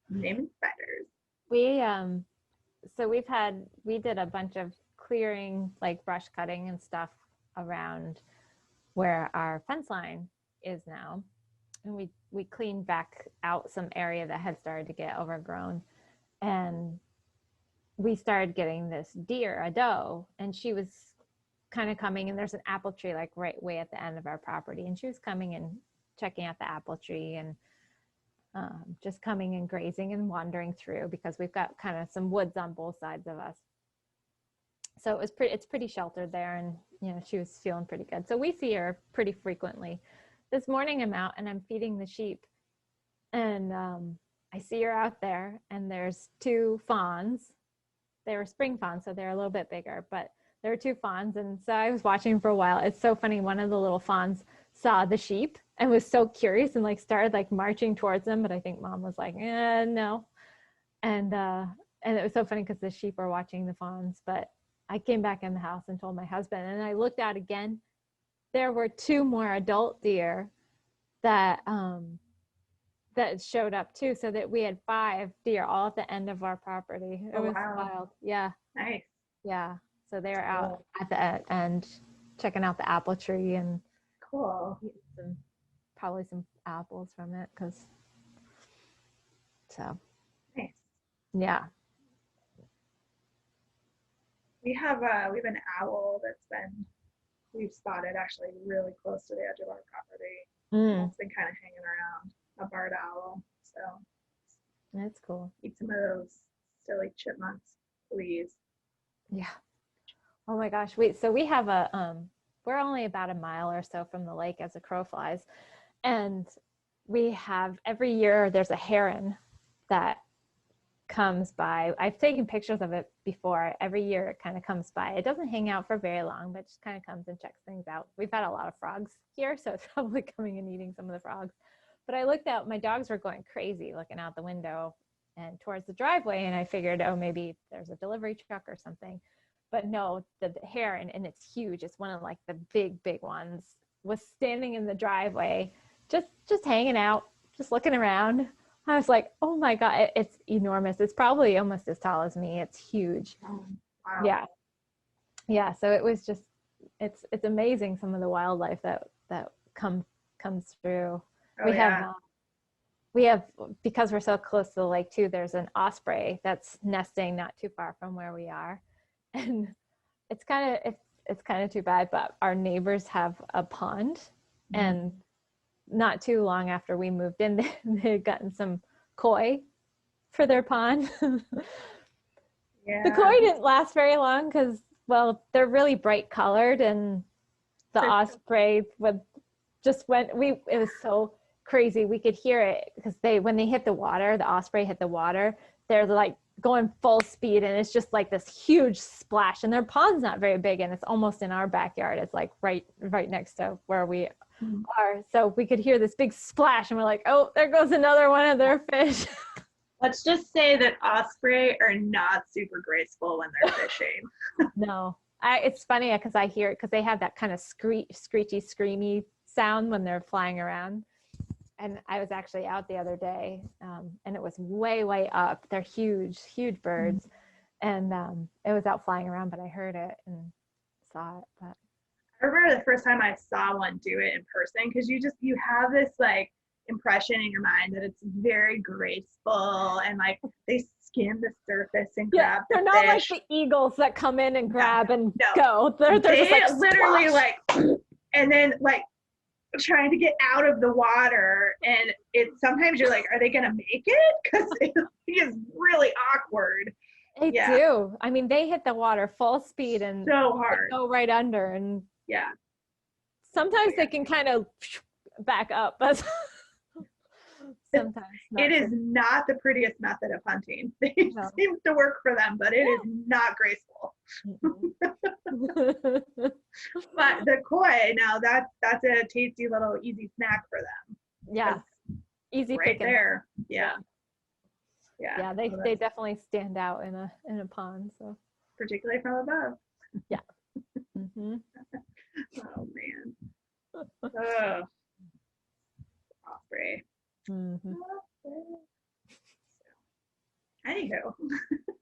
Naming spiders. We did a bunch of clearing, like brush cutting and stuff around where our fence line is now. and we cleaned back out some area that had started to get overgrown, and we started getting this deer, a doe, and she was kind of coming, and there's an apple tree like right way at the end of our property, and she was coming and checking out the apple tree, and just coming and grazing and wandering through, because we've got kind of some woods on both sides of us. So it's pretty sheltered there, and she was feeling pretty good. So we see her pretty frequently. This morning I'm out and I'm feeding the sheep, and I see her out there, and there's two fawns. They were spring fawns, so they're a little bit bigger, but there were two fawns. And so I was watching for a while. It's so funny. One of the little fawns saw the sheep and was so curious and like started like marching towards them. But I think mom was like, no. And it was so funny because the sheep are watching the fawns. But I came back in the house and told my husband, and I looked out again. There were two more adult deer that showed up too, so that we had 5 deer all at the end of our property. It was wild. Yeah. Nice. Yeah. So they were out at the end checking out the apple tree and cool. Probably some apples from it, so nice. Yeah. We have an owl we've spotted actually really close to the edge of our property. It's been kind of hanging around, a barred owl. So that's cool. Eat some of those silly chipmunks, please. Yeah. Oh my gosh. So we have we're only about a mile or so from the lake as a crow flies. And we have, every year there's a heron that comes by. I've taken pictures of it before. Every year it kind of comes by. It doesn't hang out for very long, but just kind of comes and checks things out. We've had a lot of frogs here, so it's probably coming and eating some of the frogs. But I looked out, my dogs were going crazy looking out the window and towards the driveway, and I figured, oh, maybe there's a delivery truck or something. But no, the heron, and it's huge, it's one of like the big ones, was standing in the driveway, just hanging out, just looking around. I was like, oh my God, it's enormous. It's probably almost as tall as me. It's huge. Oh, wow. Yeah. So it was just, it's amazing, some of the wildlife that comes through. Oh, we have, because we're so close to the lake too, there's an osprey that's nesting not too far from where we are. And it's kind of too bad, but our neighbors have a pond, and not too long after we moved in, they had gotten some koi for their pond. Yeah. The koi didn't last very long because, well, they're really bright colored, and the osprey it was so crazy. We could hear it because when they hit the water, the osprey hit the water, they're like going full speed, and it's just like this huge splash, and their pond's not very big, and it's almost in our backyard. It's like right next to where we are. So we could hear this big splash, and we're like, oh, there goes another one of their fish. Let's just say that osprey are not super graceful when they're fishing. No, it's funny because I hear it because they have that kind of screechy, screamy sound when they're flying around. And I was actually out the other day, and it was way up. They're huge birds. And it was out flying around, but I heard it and saw it. But I remember the first time I saw one do it in person, because you have this like impression in your mind that it's very graceful, and like they skim the surface and grab the they're not fish. Like the eagles that come in and grab and go. They're just like literally splash. like, and then like trying to get out of the water, and sometimes you're like, are they gonna make it? Because it is really awkward. They do. I mean, they hit the water full speed and so hard, go right under, and sometimes they can kind of back up, but sometimes it is not the prettiest method of hunting. It seems to work for them, but it is not graceful. But the koi, now that's a tasty little easy snack for them. Yeah, easy right picking. there. Yeah, they definitely stand out in a pond. So particularly from above. Yeah. Mm-hmm. Oh man. Oh. Osprey. Mm-hmm. Anywho.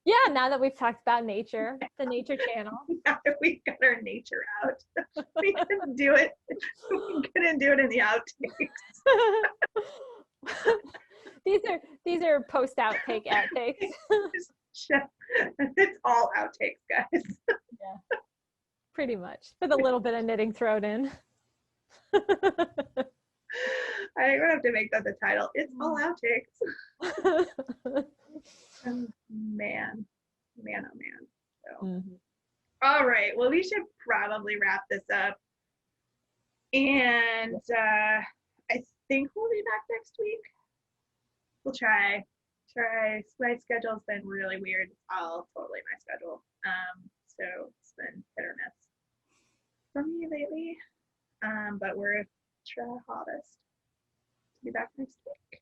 Yeah, now that we've talked about nature, the Nature Channel. Now that we've got our nature out, we can do it. We couldn't do it in the outtakes. These are post outtake outtakes. It's all outtakes, guys. Yeah, pretty much, with a little bit of knitting thrown in. I would have to make that the title. It's all outtakes. Man, oh man. So. Mm-hmm. All right. Well, we should probably wrap this up. And I think we'll be back next week. We'll try. My schedule's been really weird. It's all totally my schedule. So it's been hit or miss for me lately. But we're try our hardest to be back next week.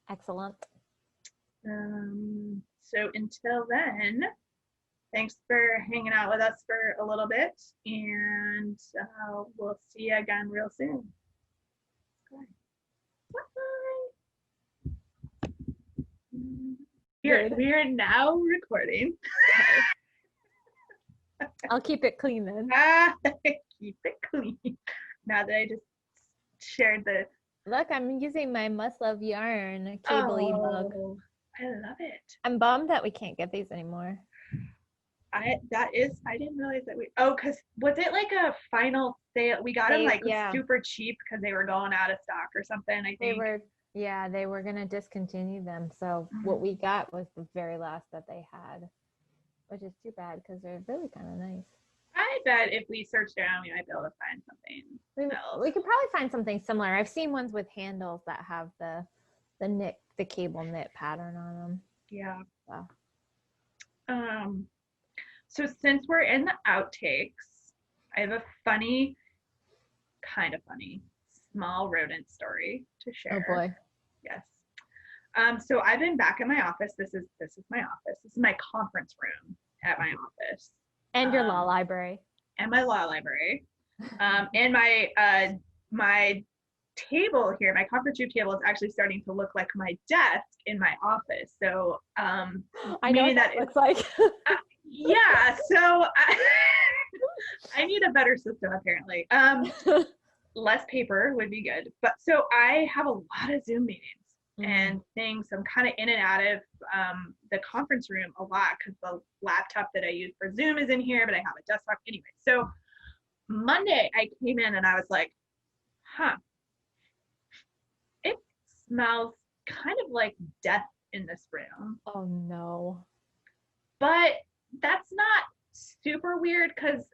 Excellent. So until then, thanks for hanging out with us for a little bit, and we'll see you again real soon. Bye. We're now recording. Okay. I'll keep it clean then. Keep it clean. Now that I just shared the. Look, I'm using my Must Love Yarn cable mug. I love it. I'm bummed that we can't get these anymore. I didn't realize that because was it like a final sale? We got them like super cheap because they were going out of stock or something, I think. They were going to discontinue them. So what we got was the very last that they had, which is too bad because they're really kind of nice. I bet if we searched around, we might be able to find something else. We could probably find something similar. I've seen ones with handles that have the cable knit pattern on them. Yeah. So. So since we're in the outtakes, I have a kind of funny, small rodent story to share. Oh boy. Yes. So I've been back in my office. This is my office. This is my conference room at my office. And your law library. And my law library. And my table here, my conference room table is actually starting to look like my desk in my office. So I know what that looks like. Yeah, so I need a better system apparently. Less paper would be good. But so I have a lot of Zoom meetings and things. I'm kind of in and out of the conference room a lot because the laptop that I use for Zoom is in here, but I have a desktop anyway. So Monday I came in and I was like, it smells kind of like death in this room. Oh no. But that's not super weird because,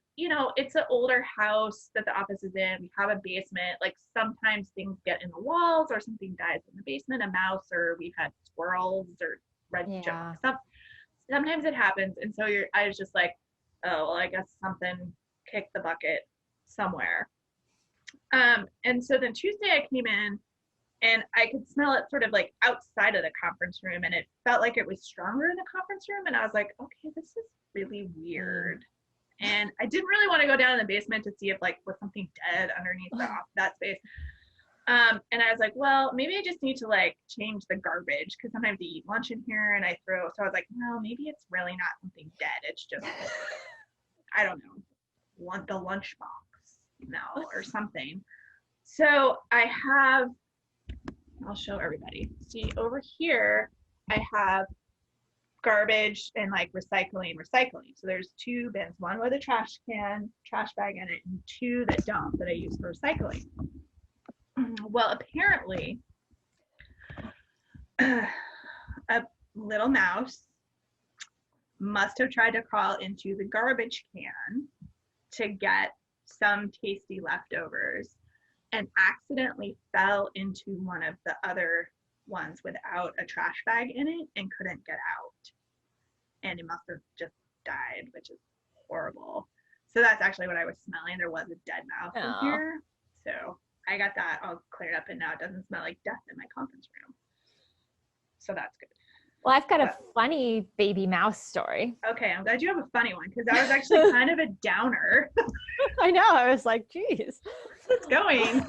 it's an older house that the office is in. We have a basement. Like sometimes things get in the walls or something dies in the basement, a mouse, or we've had squirrels or red junk stuff. Sometimes it happens. And so I was just like, oh, well, I guess something kicked the bucket somewhere. And so then Tuesday I came in and I could smell it sort of like outside of the conference room, and it felt like it was stronger in the conference room. And I was like, okay, this is really weird. And I didn't really want to go down in the basement to see if was something dead underneath that space. And I was like, well, maybe I just need to change the garbage because sometimes I eat lunch in here and so I was like, well, maybe it's really not something dead. It's just, I don't know, the lunchbox smell or something. So I'll show everybody. See over here, I have garbage and recycling. So there's two bins, one with a trash bag in it, and two that don't, that I use for recycling. Well, apparently a little mouse must have tried to crawl into the garbage can to get some tasty leftovers and accidentally fell into one of the other ones without a trash bag in it and couldn't get out. And it must have just died, which is horrible. So that's actually what I was smelling. There was a dead mouse in here. So I got that all cleared up and now it doesn't smell like death in my conference room. So that's good. Well, I've got a funny baby mouse story. Okay, I'm glad you have a funny one because that was actually kind of a downer. I know. I was like, geez. What's going?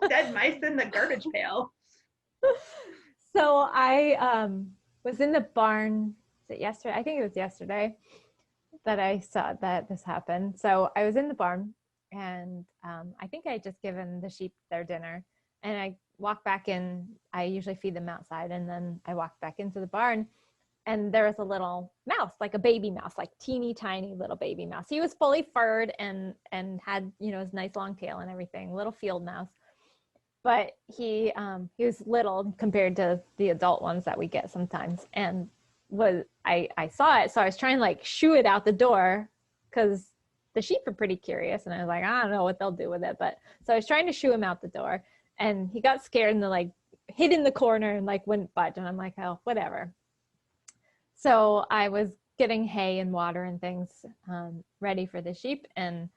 Dead mice in the garbage pail. So I was in the barn. Was it yesterday? I think it was yesterday that I saw that this happened. So I was in the barn and I think I had just given the sheep their dinner. And I walk back in. I usually feed them outside, and then I walk back into the barn, and there was a little mouse, like a baby mouse, like teeny tiny little baby mouse. He was fully furred and had, you know, his nice long tail and everything, little field mouse. But he was little compared to the adult ones that we get sometimes. And I saw it, so I was trying to like shoo it out the door, because the sheep are pretty curious, and I was like, I don't know what they'll do with it. But so I was trying to shoo him out the door, and he got scared and like hid in the corner and like wouldn't budge. And I'm like, oh, whatever. So I was getting hay and water and things ready for the sheep. And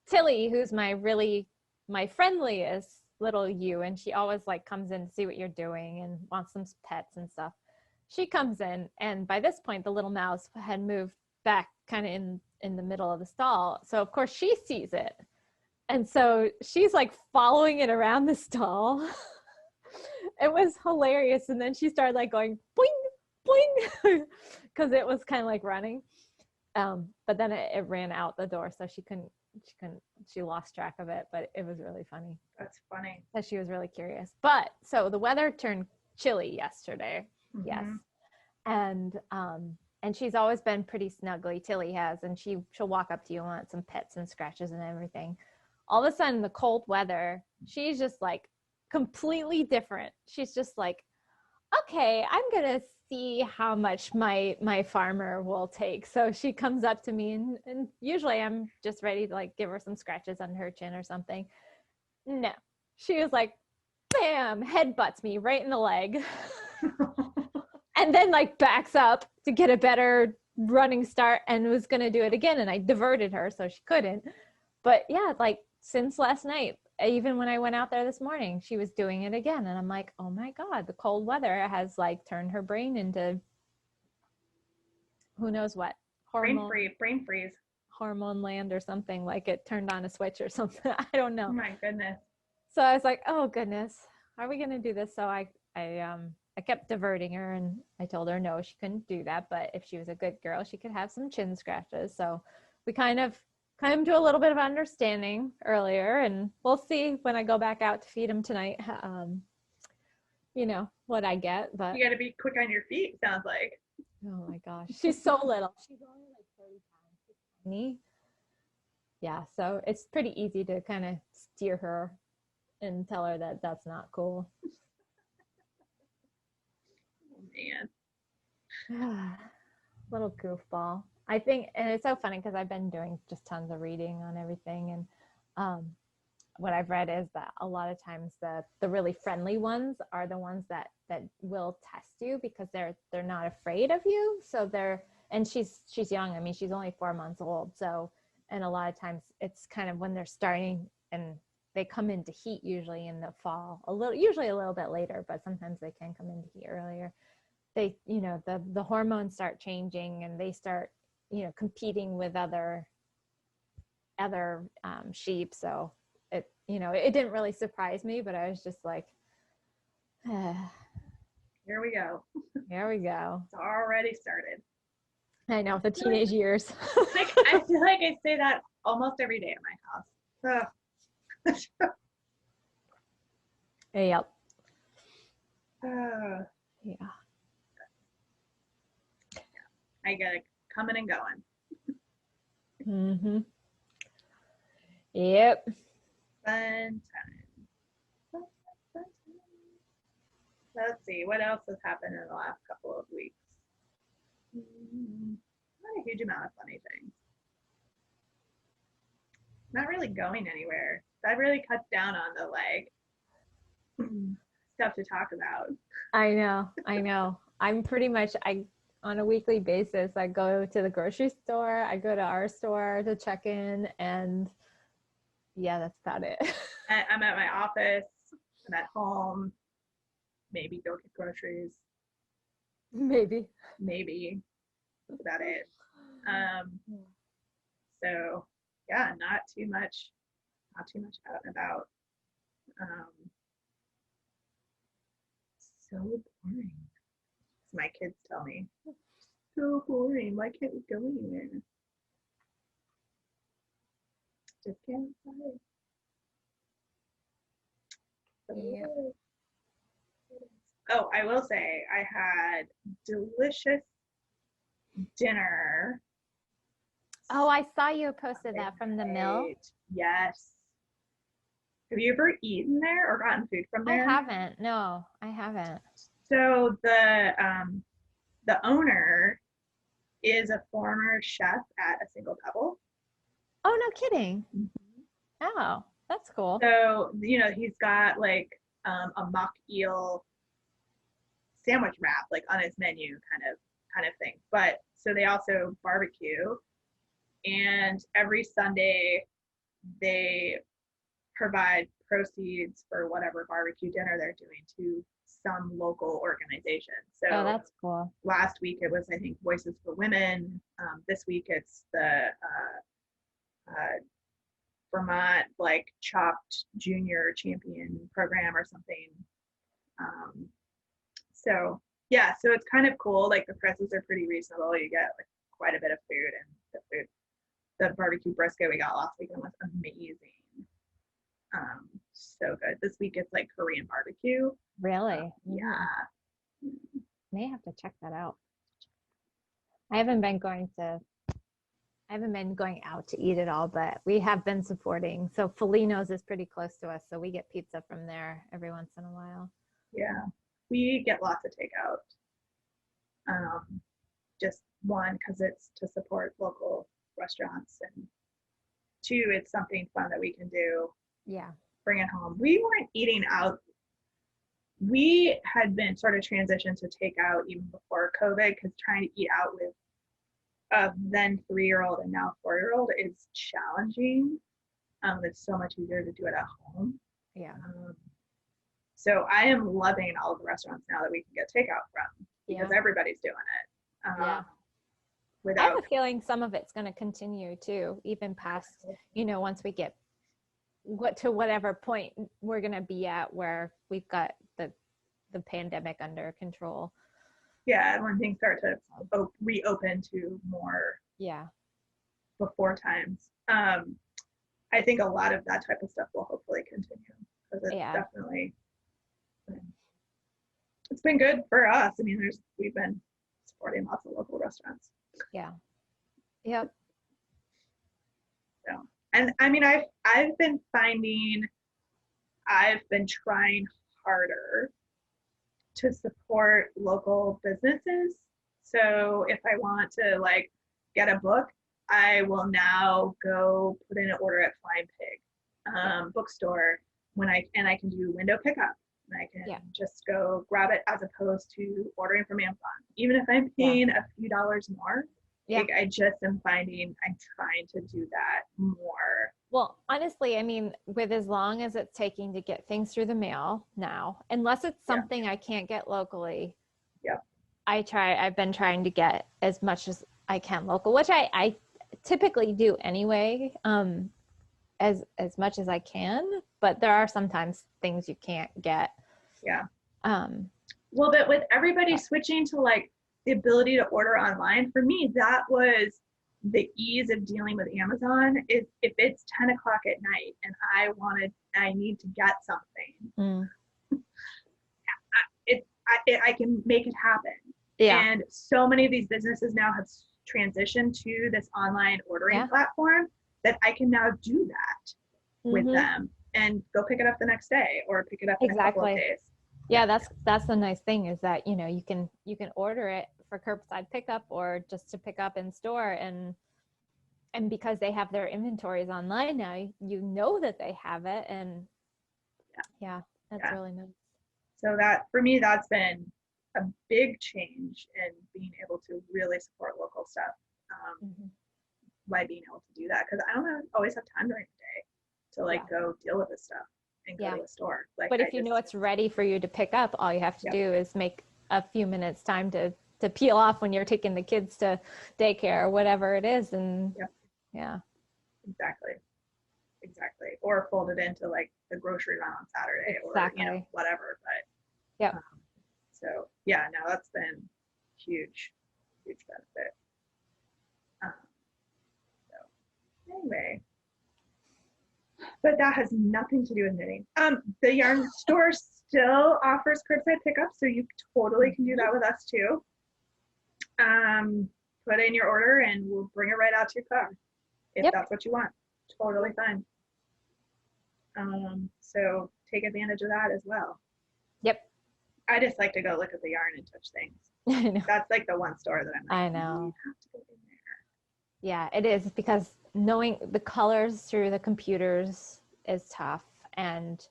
Tilly, who's my friendliest little ewe, and she always like comes in to see what you're doing and wants some pets and stuff. She comes in, and by this point, the little mouse had moved back kind of in the middle of the stall. So of course she sees it. And so she's like following it around the stall. It was hilarious. And then she started like going boing, boing, because it was kind of like running. But then it ran out the door, so she lost track of it, but it was really funny. That's funny. Because she was really curious. But so the weather turned chilly yesterday. Mm-hmm. Yes. And she's always been pretty snuggly, Tilly has, and she'll walk up to you and want some pets and scratches and everything. All of a sudden, the cold weather, she's just like completely different. She's just like, okay, I'm gonna see how much my farmer will take. So she comes up to me, and usually I'm just ready to like give her some scratches on her chin or something. No, she was like, bam, headbutts me right in the leg. And then like backs up to get a better running start and was gonna do it again, and I diverted her so she couldn't. But yeah, like since last night, even when I went out there this morning, she was doing it again. And I'm like, oh my God, the cold weather has like turned her brain into who knows what. Brain freeze. Hormone land or something, like it turned on a switch or something. I don't know. Oh my goodness. So I was like, oh goodness, are we going to do this? So I kept diverting her, and I told her no, she couldn't do that. But if she was a good girl, she could have some chin scratches. So we kind of come to a little bit of understanding earlier, and we'll see when I go back out to feed him tonight, you know, what I get. But you got to be quick on your feet, sounds like. Oh my gosh, she's so little. She's only like 30 pounds. She's tiny. Yeah, so it's pretty easy to kind of steer her and tell her that that's not cool. Oh man. Little goofball. I think, and it's so funny because I've been doing just tons of reading on everything, and what I've read is that a lot of times the really friendly ones are the ones that will test you because they're not afraid of you. So and she's young. I mean, she's only 4 months old. So, and a lot of times it's kind of when they're starting, and they come into heat usually in the fall, usually a little bit later, but sometimes they can come into heat earlier. They, you know, the hormones start changing, and they start, you know, competing with other sheep. So it, you know, it didn't really surprise me, but I was just like, here we go. Here we go. It's already started. I know, the teenage years. I feel like I say that almost every day at my house. Yep. Yeah. I get it coming and going. Mm-hmm. Yep. Fun time. Let's see, what else has happened in the last couple of weeks? Not a huge amount of funny things. Not really going anywhere. That really cuts down on the like stuff to talk about. I know. I'm pretty much, on a weekly basis, I go to the grocery store, I go to our store to check in, and yeah, that's about it. I'm at my office, I'm at home, maybe go get groceries. Maybe. That's about it. So yeah, not too much out and about. So boring. My kids tell me, so boring. Why can't we go anywhere? Just can't decide. So Yep. Oh, I will say I had delicious dinner. Oh, I saw you posted that from the mill. Yes. Have you ever eaten there or gotten food from I there? haven't. No, I haven't. So the owner is a former chef at A Single Pebble. Oh, no kidding. Oh, that's cool. So, he's got like a mock eel sandwich wrap like on his menu kind of thing. But so they also barbecue, and every Sunday they provide proceeds for whatever barbecue dinner they're doing to some local organization. So Oh, that's cool. last week it was, I think, Voices for Women. This week it's the Vermont like Chopped Junior Champion program or something. So yeah, so it's kind of cool. Like the prices are pretty reasonable. You get like quite a bit of food, and the barbecue brisket we got last weekend was amazing. So good. This week it's like Korean barbecue. Really? Yeah. May have to check that out. I haven't been going out to eat at all, but we have been supporting. So Felino's is pretty close to us, so we get pizza from there every once in a while. Yeah. We get lots of takeout. Just one, because it's to support local restaurants, and two, it's something fun that we can do. Yeah. Bring it home. We weren't eating out. We had been sort of transitioned to takeout even before COVID, because trying to eat out with a then 3-year-old and now 4-year-old is challenging. It's so much easier to do it at home. Yeah. So I am loving all of the restaurants now that we can get takeout from, because everybody's doing it. Yeah. I have a feeling some of it's going to continue too, even past, once we get to whatever point we're going to be at where we've got the pandemic under control. Yeah, when things start to reopen to more before times. I think a lot of that type of stuff will hopefully continue, because it's definitely, it's been good for us. I mean, we've been supporting lots of local restaurants. Yeah. Yep. So, and I mean, I've been trying harder to support local businesses. So if I want to like get a book, I will now go put in an order at Flying Pig bookstore I can do window pickup, and I can just go grab it, as opposed to ordering from Amazon. Even if I'm paying a few dollars more, like I just am finding I'm trying to do that more. Well, honestly, I mean, with as long as it's taking to get things through the mail now, unless it's something I can't get locally, I've been trying to get as much as I can local, which I typically do anyway, as much as I can, but there are sometimes things you can't get. Well, but with everybody switching to like the ability to order online, for me that was the ease of dealing with Amazon. Is if it's 10 o'clock at night and I need to get something, I can make it happen. And so many of these businesses now have transitioned to this online ordering platform that I can now do that with them and go pick it up the next day, or pick it up in a couple of days. Yeah, that's the nice thing, is that you can order it for curbside pickup or just to pick up in store, and because they have their inventories online now, that they have it, and that's really nice. So that, for me, that's been a big change in being able to really support local stuff, by being able to do that, because I don't always have time during the day to like go deal with this stuff and go to a store. Like, but if it's ready for you to pick up, all you have to do is make a few minutes time to peel off when you're taking the kids to daycare or whatever it is, and exactly, or fold it into like the grocery run on Saturday, or whatever. But so no, that's been huge benefit. So anyway, but that has nothing to do with knitting. The yarn store still offers curbside pickup, so you totally can do that with us too. Put in your order and we'll bring it right out to your car if Yep. that's what you want. Totally fine. So take advantage of that as well. Yep. I just like to go look at the yarn and touch things. I know. That's like the one store that I'm like, I know. you have to go in there. Yeah, it is, because knowing the colors through the computers is tough. And,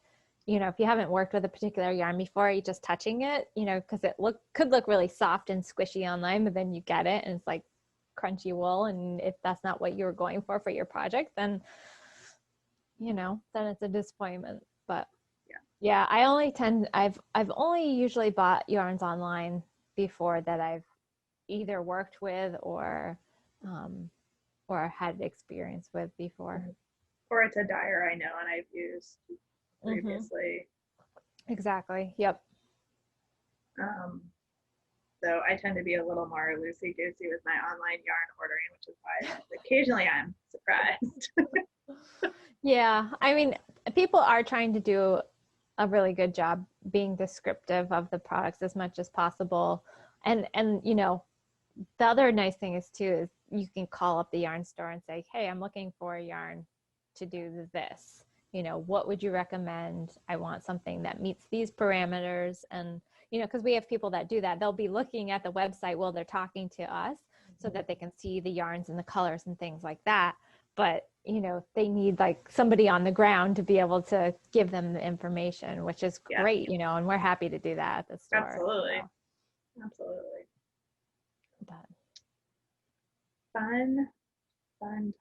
you know, if you haven't worked with a particular yarn before, you just touching it, you know, because it could look really soft and squishy online, but then you get it and it's like crunchy wool. And if that's not what you were going for your project, then, you know, then it's a disappointment. But yeah, I've only usually bought yarns online before that I've either worked with or had experience with before. Or it's a dyer I know and I've used previously. Exactly. Yep. So I tend to be a little more loosey-goosey with my online yarn ordering, which is why occasionally I'm surprised. Yeah, I mean, people are trying to do a really good job being descriptive of the products as much as possible. And you know, the other nice thing is too is you can call up the yarn store and say, hey, I'm looking for a yarn to do this. You know, what would you recommend? I want something that meets these parameters. And, you know, because we have people that do that. They'll be looking at the website while they're talking to us so that they can see the yarns and the colors and things like that. But, you know, they need like somebody on the ground to be able to give them the information, which is great, you know, and we're happy to do that at the store. Absolutely. So. Absolutely. But fun times.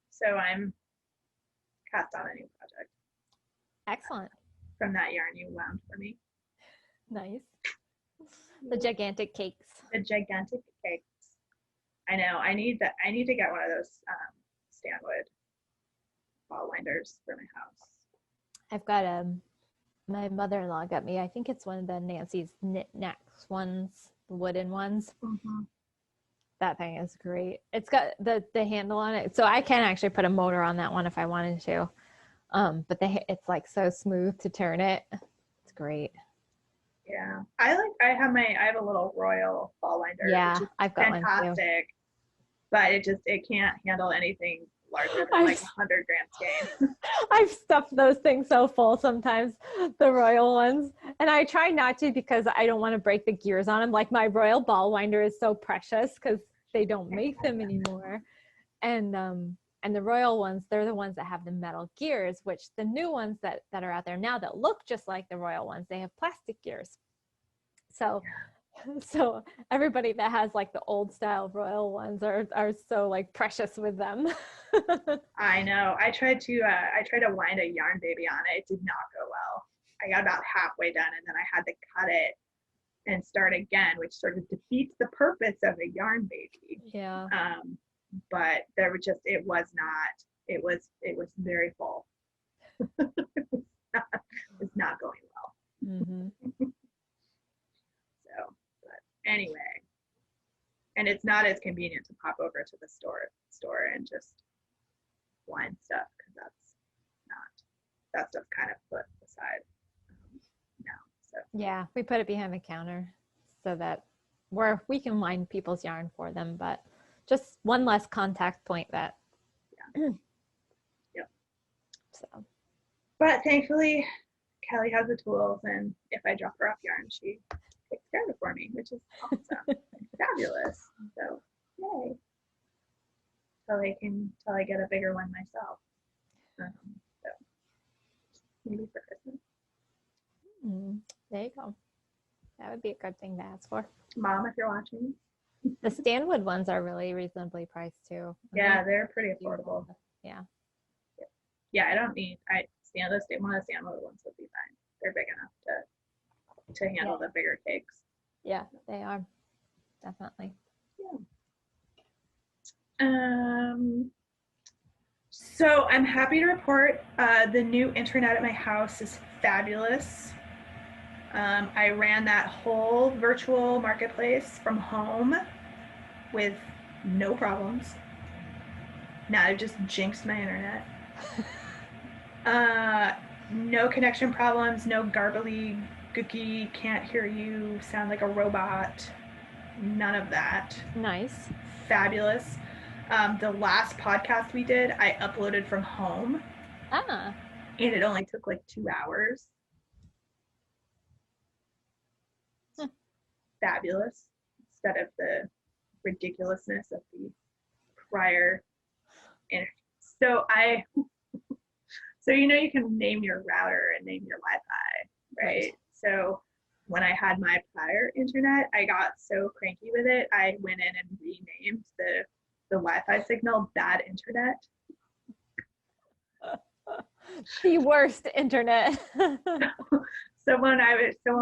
So I'm cast on a new project. Excellent. From that yarn you wound for me. Nice. The gigantic cakes. The gigantic cakes. I know. I need to get one of those Stanwood ball winders for my house. I've got my mother-in-law got me, I think it's one of the Nancy's Knit Knacks ones, the wooden ones. Mm-hmm. That thing is great. It's got the handle on it, so I can actually put a motor on that one if I wanted to. But it's like so smooth to turn it. It's great. Yeah, I have a little Royal ball winder. Yeah, which is I've got fantastic, one too. But it can't handle anything larger than like 100 gram skein. I've stuffed those things so full sometimes, the Royal ones, and I try not to because I don't want to break the gears on them. Like my Royal ball winder is so precious because they don't make them anymore, and the Royal ones, they're the ones that have the metal gears, which the new ones that are out there now that look just like the Royal ones, they have plastic gears. So everybody that has like the old style Royal ones are so like precious with them. I know. I tried to wind a yarn baby on it. It did not go well. I got about halfway done and then I had to cut it and start again, which sort of defeats the purpose of a yarn baby. Yeah. But there was it was very full. It's not going well. Mm-hmm. So, but anyway, and it's not as convenient to pop over to the store and just wind stuff because that stuff's kind of put aside now. So yeah, we put it behind the counter so that we can wind people's yarn for them, but just one less contact point that. Yeah. Yep. So. But thankfully, Kelly has the tools, and if I drop her off yarn, she takes care of it for me, which is awesome. Fabulous. So yay. Till I get a bigger one myself. So maybe for Christmas. There you go. That would be a good thing to ask for. Mom, if you're watching. The Stanwood ones are really reasonably priced too. Yeah, they're pretty affordable. Yeah. Yeah, I don't need one of the Stanwood ones would be fine. They're big enough to handle the bigger cakes. Yeah, they are. Definitely. Yeah. So I'm happy to report the new internet at my house is fabulous. I ran that whole virtual marketplace from home with no problems. Now I've just jinxed my internet. No connection problems, no garbly, gooky, can't hear you, sound like a robot. None of that. Nice. Fabulous. The last podcast we did, I uploaded from home. Ah. And it only took like 2 hours. Fabulous. Instead of the ridiculousness of the prior. So you can name your router and name your Wi-Fi, right? So when I had my prior internet, I got so cranky with it, I went in and renamed the Wi-Fi signal bad internet. The worst internet. So when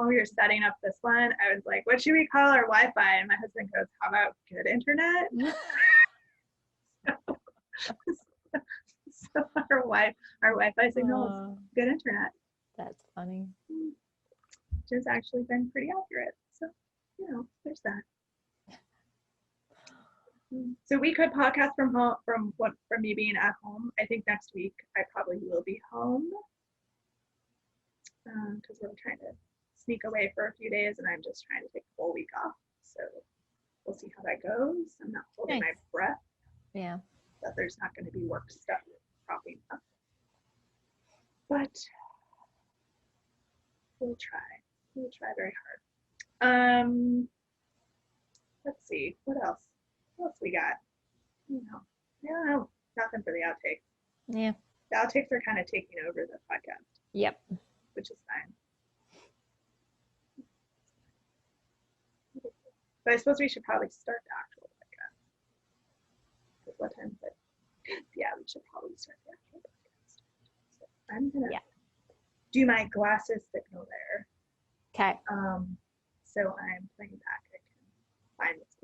we were setting up this one, I was like, what should we call our Wi-Fi? And my husband goes, how about good internet? So our Wi-Fi signal is good internet. That's funny. Which has actually been pretty accurate. So, there's that. So we could podcast from home, from me being at home. I think next week I probably will be home because we're trying to sneak away for a few days, and I'm just trying to take the whole week off. So we'll see how that goes. I'm not holding my breath. Yeah. That there's not going to be work stuff popping up, but we'll try. We'll try very hard. Let's see what else. What else we got? I don't know. Nothing for the outtakes. Yeah. The outtakes are kind of taking over the podcast. Yep. Which is fine. But I suppose we should probably start the actual podcast. Because what time is it? Yeah, we should probably start the actual podcast. So I'm gonna do my glasses signal there. Okay. So I'm playing back. I can find this